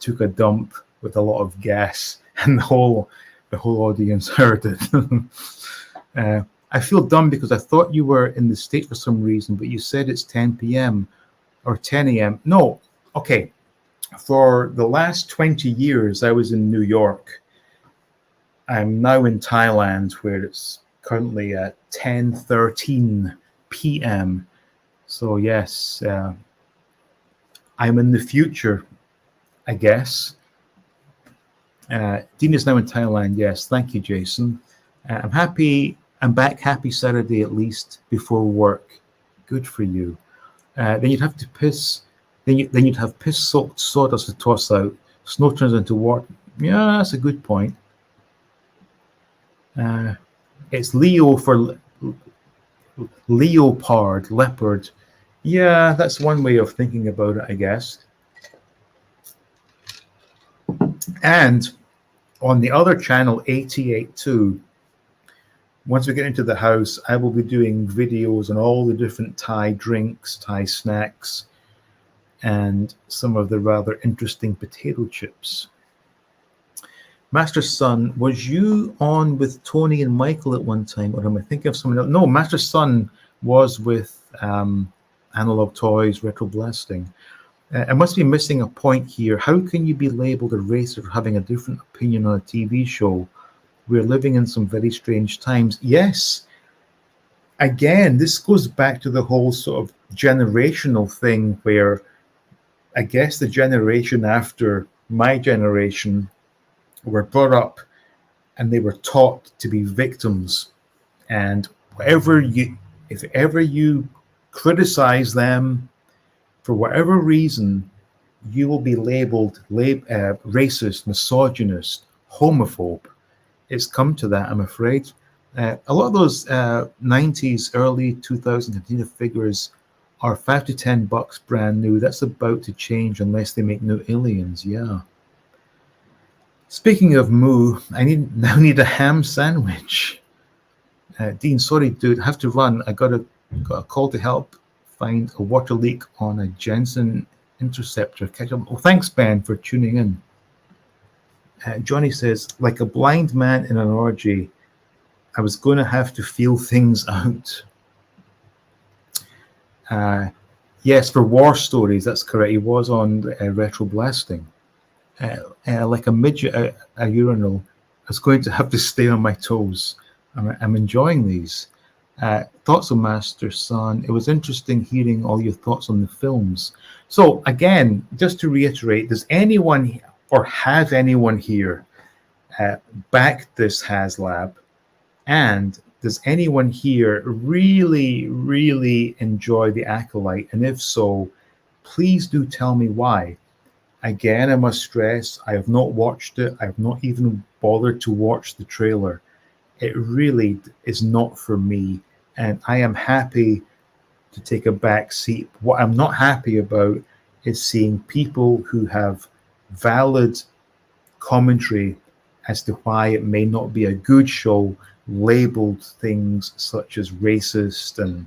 took a dump with a lot of gas, and the whole audience heard it. I feel dumb because I thought you were in the States for some reason, but you said it's 10 p.m. or 10 a.m. No, okay. For the last 20 years, I was in New York. I'm now in Thailand, where it's currently at 10:13 p.m. So yes, I'm in the future, I guess. Dean is now in Thailand. Yes, thank you, Jason. I'm happy. I'm back. Happy Saturday at least before work. Good for you. Then you'd have to piss. Then you'd have piss-soaked sawdust to toss out. Snow turns into water. Yeah, that's a good point. It's Leo for leopard, leopard. Yeah, that's one way of thinking about it, I guess. And on the other channel, 88.2, once we get into the house, I will be doing videos on all the different Thai drinks, Thai snacks, and some of the rather interesting potato chips. Master Son, was you on with Tony and Michael at one time, or am I thinking of someone else? No, Master Son was with Analog Toys, Retro Blasting. I must be missing a point here. How can you be labeled a racer for having a different opinion on a TV show? We're living in some very strange times. Yes. Again, this goes back to the whole sort of generational thing where I guess the generation after my generation were brought up and they were taught to be victims. And if ever you criticize them for whatever reason, you will be labeled racist, misogynist, homophobe. It's come to that, I'm afraid. A lot of those 90s, early 2000s Cantina figures are $5 to $10 brand new. That's about to change unless they make new aliens. Yeah. Speaking of moo, I now need a ham sandwich. Dean, sorry, dude, I have to run. I got a call to help find a water leak on a Jensen interceptor. Catch up. Oh, thanks, Ben, for tuning in. Johnny says, like a blind man in an orgy, I was going to have to feel things out. Yes, for War Stories, that's correct. He was on Retro Blasting. Like a midget at a urinal, I was going to have to stay on my toes. I'm enjoying these. Thoughts on Master Son. It was interesting hearing all your thoughts on the films. So again, just to reiterate, does anyone or have anyone here backed this Haslab? And does anyone here really, really enjoy the Acolyte? And if so, please do tell me why. Again, I must stress, I have not watched it. I have not even bothered to watch the trailer. It really is not for me. And I am happy to take a back seat. What I'm not happy about is seeing people who have valid commentary as to why it may not be a good show labeled things such as racist. And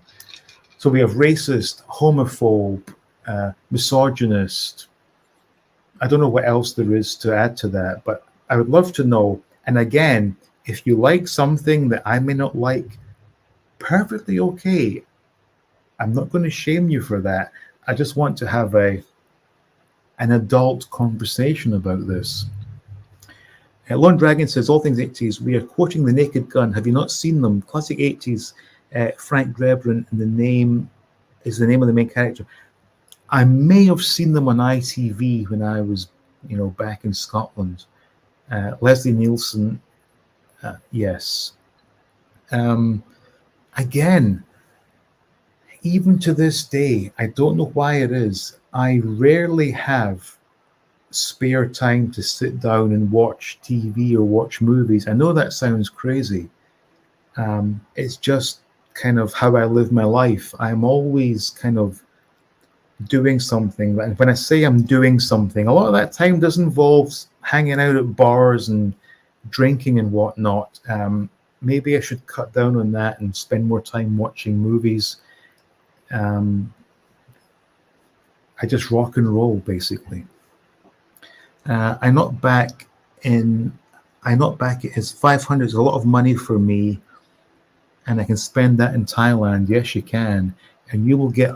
so we have racist, homophobe, misogynist. I don't know what else there is to add to that, but I would love to know. And again, if you like something that I may not like, perfectly okay. I'm not going to shame you for that. I just want to have an adult conversation about this. Lone Dragon says, all things 80s, we are quoting The Naked Gun. Have you not seen them? Classic 80s, Frank Drebin, and the name of the main character. I may have seen them on ITV when I was, back in Scotland. Leslie Nielsen, yes. Again, even to this day, I don't know why it is, I rarely have spare time to sit down and watch TV or watch movies. I know that sounds crazy. It's just kind of how I live my life. I'm always kind of doing something. And when I say I'm doing something, a lot of that time does involve hanging out at bars and drinking and whatnot. Maybe I should cut down on that and spend more time watching movies. I just rock and roll, basically. I'm not back. It's 500. It's a lot of money for me, and I can spend that in Thailand. Yes, you can, and you will get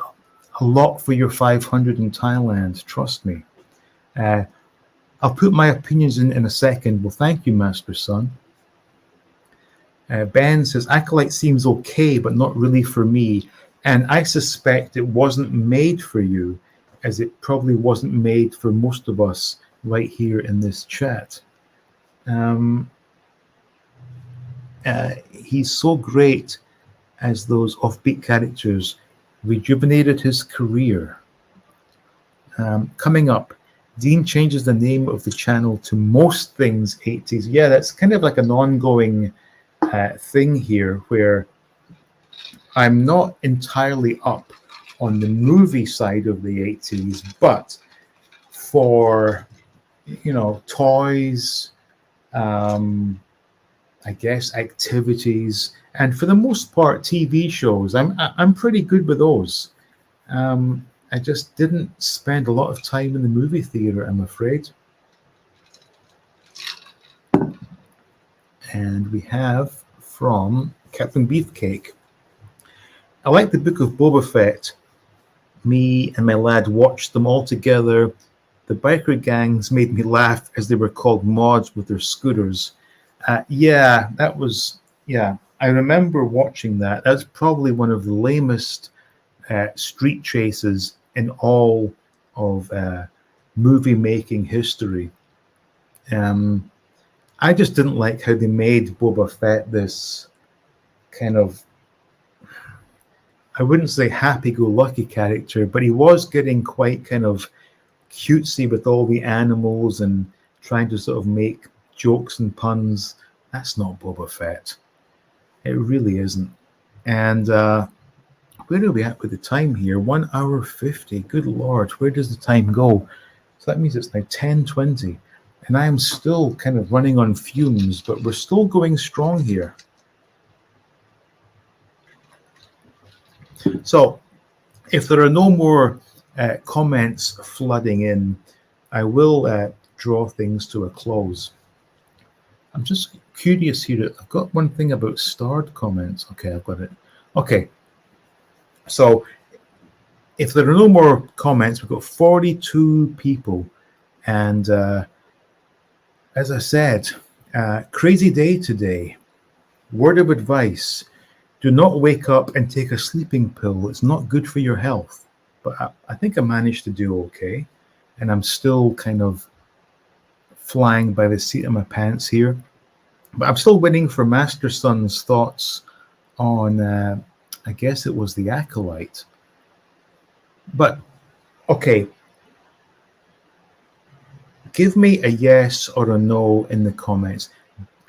a lot for your 500 in Thailand. Trust me. I'll put my opinions in a second. Well, thank you, Master Son. Ben says, Acolyte seems okay, but not really for me. And I suspect it wasn't made for you, as it probably wasn't made for most of us right here in this chat. He's so great as those offbeat characters, rejuvenated his career. Coming up, Dean changes the name of the channel to Most Things 80s. Yeah, that's kind of like an ongoing thing here, where I'm not entirely up on the movie side of the 80s, but for, toys, I guess activities, and for the most part, TV shows, I'm pretty good with those. I just didn't spend a lot of time in the movie theater, I'm afraid. And we have from Captain Beefcake. I like the Book of Boba Fett. Me and my lad watched them all together. The biker gangs made me laugh as they were called mods with their scooters. I remember watching that. That's probably one of the lamest street chases in all of movie making history. I just didn't like how they made Boba Fett this kind of, I wouldn't say happy-go-lucky character, but he was getting quite kind of cutesy with all the animals and trying to sort of make jokes and puns. That's not Boba Fett. It really isn't. And where are we at with the time here? 1 hour 50. Good Lord, where does the time go? So that means it's now 10:20. And I am still kind of running on fumes, but we're still going strong here. So if there are no more comments flooding in, I will draw things to a close. I'm just curious here. I've got one thing about starred comments. Okay, I've got it. Okay. So if there are no more comments, we've got 42 people. And as I said, crazy day today. Word of advice. Do not wake up and take a sleeping pill. It's not good for your health. But I think I managed to do okay. And I'm still kind of flying by the seat of my pants here. But I'm still waiting for Master Son's thoughts on, I guess it was the Acolyte. But, okay, give me a yes or a no in the comments.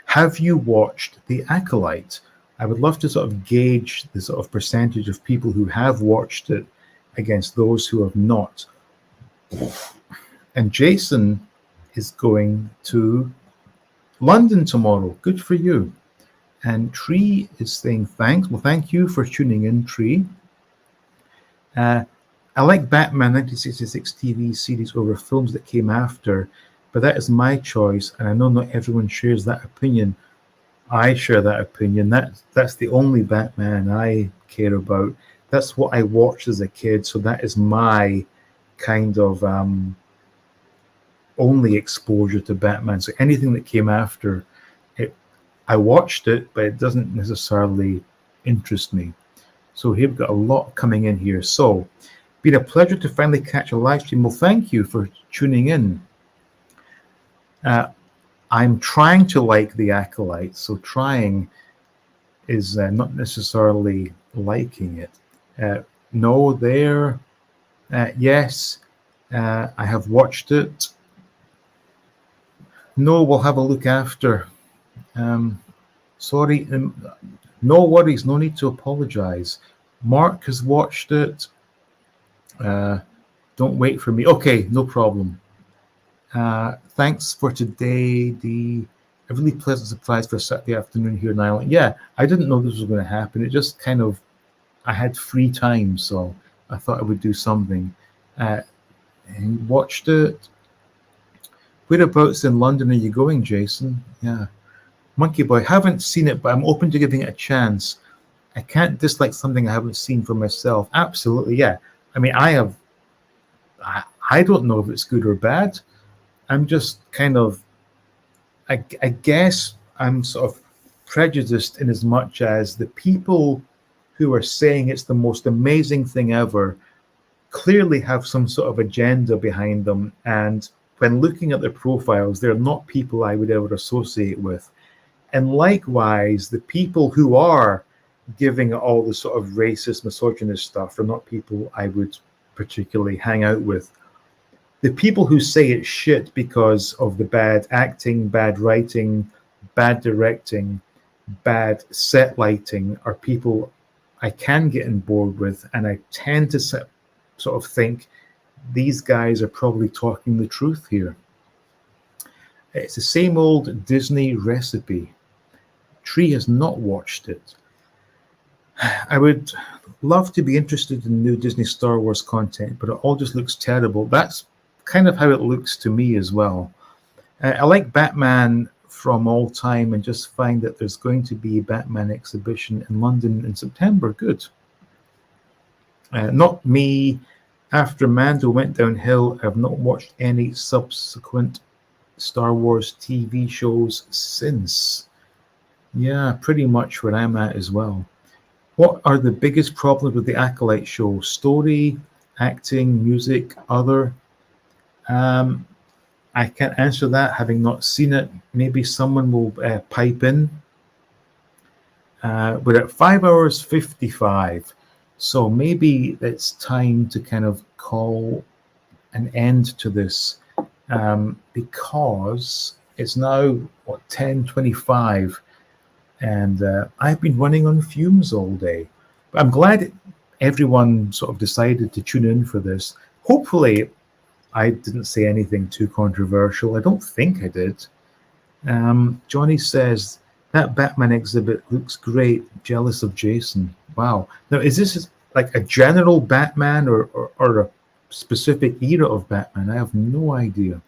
Have you watched the Acolyte? I would love to sort of gauge the sort of percentage of people who have watched it against those who have not. And Jason is going to London tomorrow. Good for you. And Tree is saying thanks. Well, thank you for tuning in, Tree. I like Batman 1966 TV series over films that came after, but that is my choice, and I know not everyone shares that opinion. I share that opinion. That's the only Batman I care about. That's what I watched as a kid, so that is my kind of only exposure to Batman. So anything that came after it, I watched it, but it doesn't necessarily interest me. So here we've got a lot coming in here. So, been a pleasure to finally catch a live stream. Well, thank you for tuning in. I'm trying to like the Acolyte, so trying is not necessarily liking it. No, there. Yes, I have watched it. No, we'll have a look after. Sorry, no worries, no need to apologize. Mark has watched it. Don't wait for me. Okay, no problem. Thanks for today. A really pleasant surprise for a Saturday afternoon here in Ireland. Yeah, I didn't know this was going to happen. It just kind of, I had free time, so I thought I would do something. And watched it. Whereabouts in London are you going, Jason? Yeah. Monkey Boy, haven't seen it, but I'm open to giving it a chance. I can't dislike something I haven't seen for myself. Absolutely, yeah. I mean, I don't know if it's good or bad. I'm just kind of, I guess I'm sort of prejudiced in as much as the people who are saying it's the most amazing thing ever clearly have some sort of agenda behind them. And when looking at their profiles, they're not people I would ever associate with. And likewise, the people who are giving all the sort of racist, misogynist stuff are not people I would particularly hang out with. The people who say it's shit because of the bad acting, bad writing, bad directing, bad set lighting are people I can get on board with, and I tend to sort of think these guys are probably talking the truth here. It's the same old Disney recipe. Tree has not watched it. I would love to be interested in new Disney Star Wars content, but it all just looks terrible. That's kind of how it looks to me as well. I like Batman from all time and just find that there's going to be a Batman exhibition in London in September. Good. Not me. After Mando went downhill, I've not watched any subsequent Star Wars TV shows since. Yeah, pretty much where I'm at as well. What are the biggest problems with the Acolyte show? Story, acting, music, other? I can't answer that, having not seen it. Maybe someone will pipe in. We're at 5 hours 55, so maybe it's time to kind of call an end to this, because it's now 10:25, and I've been running on fumes all day. But I'm glad everyone sort of decided to tune in for this. Hopefully I didn't say anything too controversial. I don't think I did. Johnny says, that Batman exhibit looks great. Jealous of Jason. Wow. Now, is this like a general Batman or a specific era of Batman? I have no idea.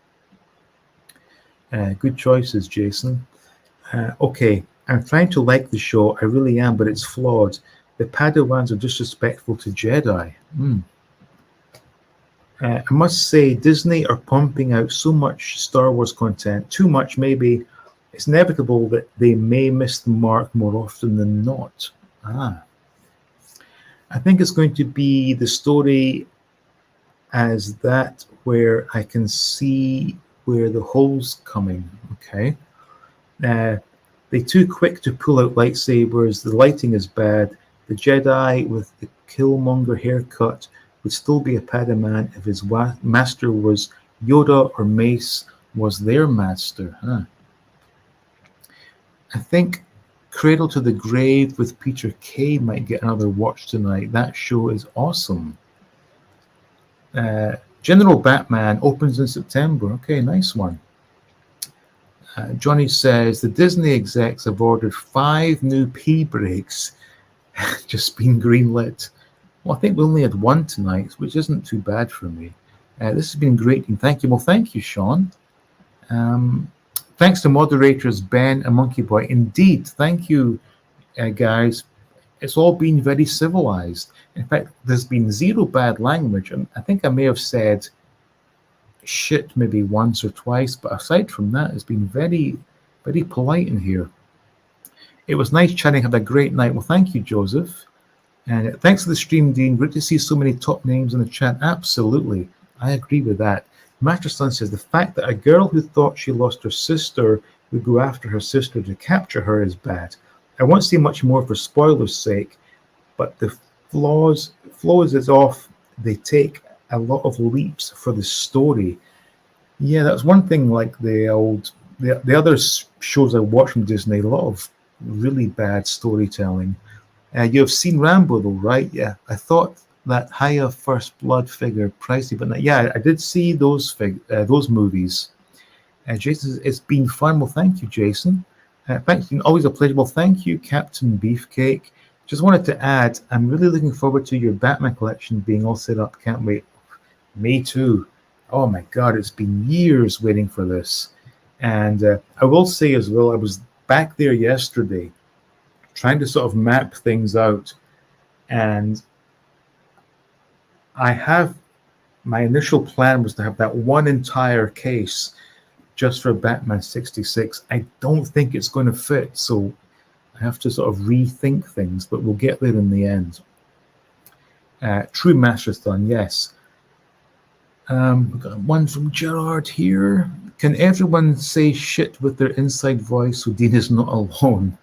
Good choices, Jason. Okay, I'm trying to like the show. I really am, but it's flawed. The Padawans are disrespectful to Jedi. I must say, Disney are pumping out so much Star Wars content, too much maybe. It's inevitable that they may miss the mark more often than not. I think it's going to be the story as that where I can see where the hole's coming. Okay. They too quick to pull out lightsabers. The lighting is bad. The Jedi with the Killmonger haircut would still be a Padawan if his master was Yoda or Mace was their master. Huh. I think Cradle to the Grave with Peter Kay might get another watch tonight. That show is awesome. General Batman opens in September. Okay, nice one. Johnny says the Disney execs have ordered 5 new pee breaks, just been greenlit. Well, I think we only had one tonight, which isn't too bad for me. This has been great, and thank you. Well, thank you, Sean. Thanks to moderators Ben and Monkey Boy. Indeed, thank you, guys. It's all been very civilized. In fact, there's been zero bad language, and I think I may have said shit maybe once or twice, but aside from that, it's been very, very polite in here. It was nice chatting. Had a great night. Well, thank you, Joseph. And thanks for the stream, Dean. Great to see so many top names in the chat. Absolutely. I agree with that. Master Son says the fact that a girl who thought she lost her sister would go after her sister to capture her is bad. I won't say much more for spoilers' sake, but the flaws is off. They take a lot of leaps for the story. Yeah, that's one thing. Like the other shows I watch from Disney, a lot of really bad storytelling. You have seen Rambo though, right? Yeah, I thought that Haya First Blood figure pricey, but yeah, I did see those movies. Jason says, it's been fun. Well, thank you, Jason. Thanks, always a pleasure. Well, thank you, Captain Beefcake. Just wanted to add, I'm really looking forward to your Batman collection being all set up. Can't wait. Me too. Oh my God, it's been years waiting for this. And I will say as well, I was back there yesterday trying to sort of map things out. And my initial plan was to have that one entire case just for Batman 66. I don't think it's going to fit, so I have to sort of rethink things, but we'll get there in the end. True Masterthon, yes. We've got one from Gerard here. Can everyone say shit with their inside voice so Dean is not alone?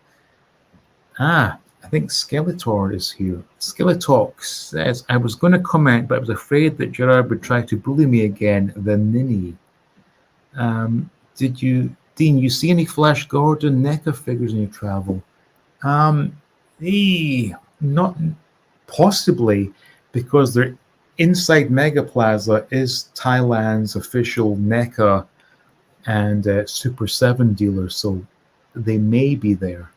I think Skeletor is here. Skeletor says, I was going to comment, but I was afraid that Gerard would try to bully me again, the ninny. Did you, Dean, you see any Flash Gordon NECA figures in your travel? Not possibly, because they're inside Mega Plaza is Thailand's official NECA and Super 7 dealer, so they may be there.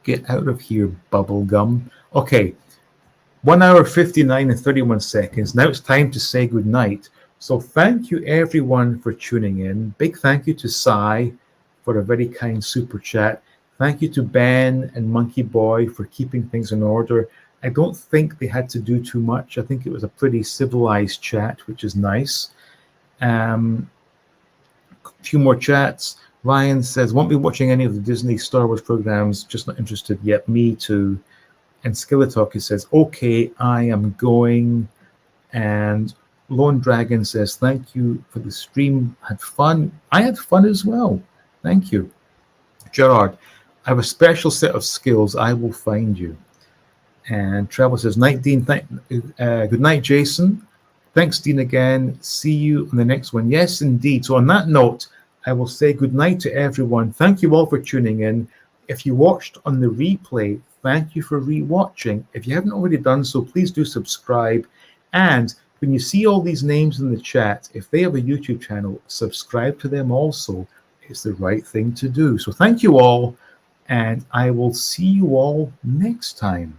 Get out of here, bubblegum. Okay, 1 hour 59 and 31 seconds. Now it's time to say goodnight. So thank you everyone for tuning in. Big thank you to Sai for a very kind super chat. Thank you to Ben and Monkey Boy for keeping things in order. I don't think they had to do too much. I think it was a pretty civilized chat, which is nice. A few more chats. Ryan says, won't be watching any of the Disney Star Wars programs, just not interested yet. Me too. And Skeletor says, okay, I am going. And Lone Dragon says, thank you for the stream. Had fun. I had fun as well. Thank you. Gerard, I have a special set of skills. I will find you. And Trevor says, night, Dean. Good night, Jason. Thanks, Dean, again. See you on the next one. Yes, indeed. So on that note, I will say good night to everyone. Thank you all for tuning in. If you watched on the replay, thank you for rewatching. If you haven't already done so, please do subscribe. And when you see all these names in the chat, if they have a YouTube channel, subscribe to them also. It's the right thing to do. So thank you all, and I will see you all next time.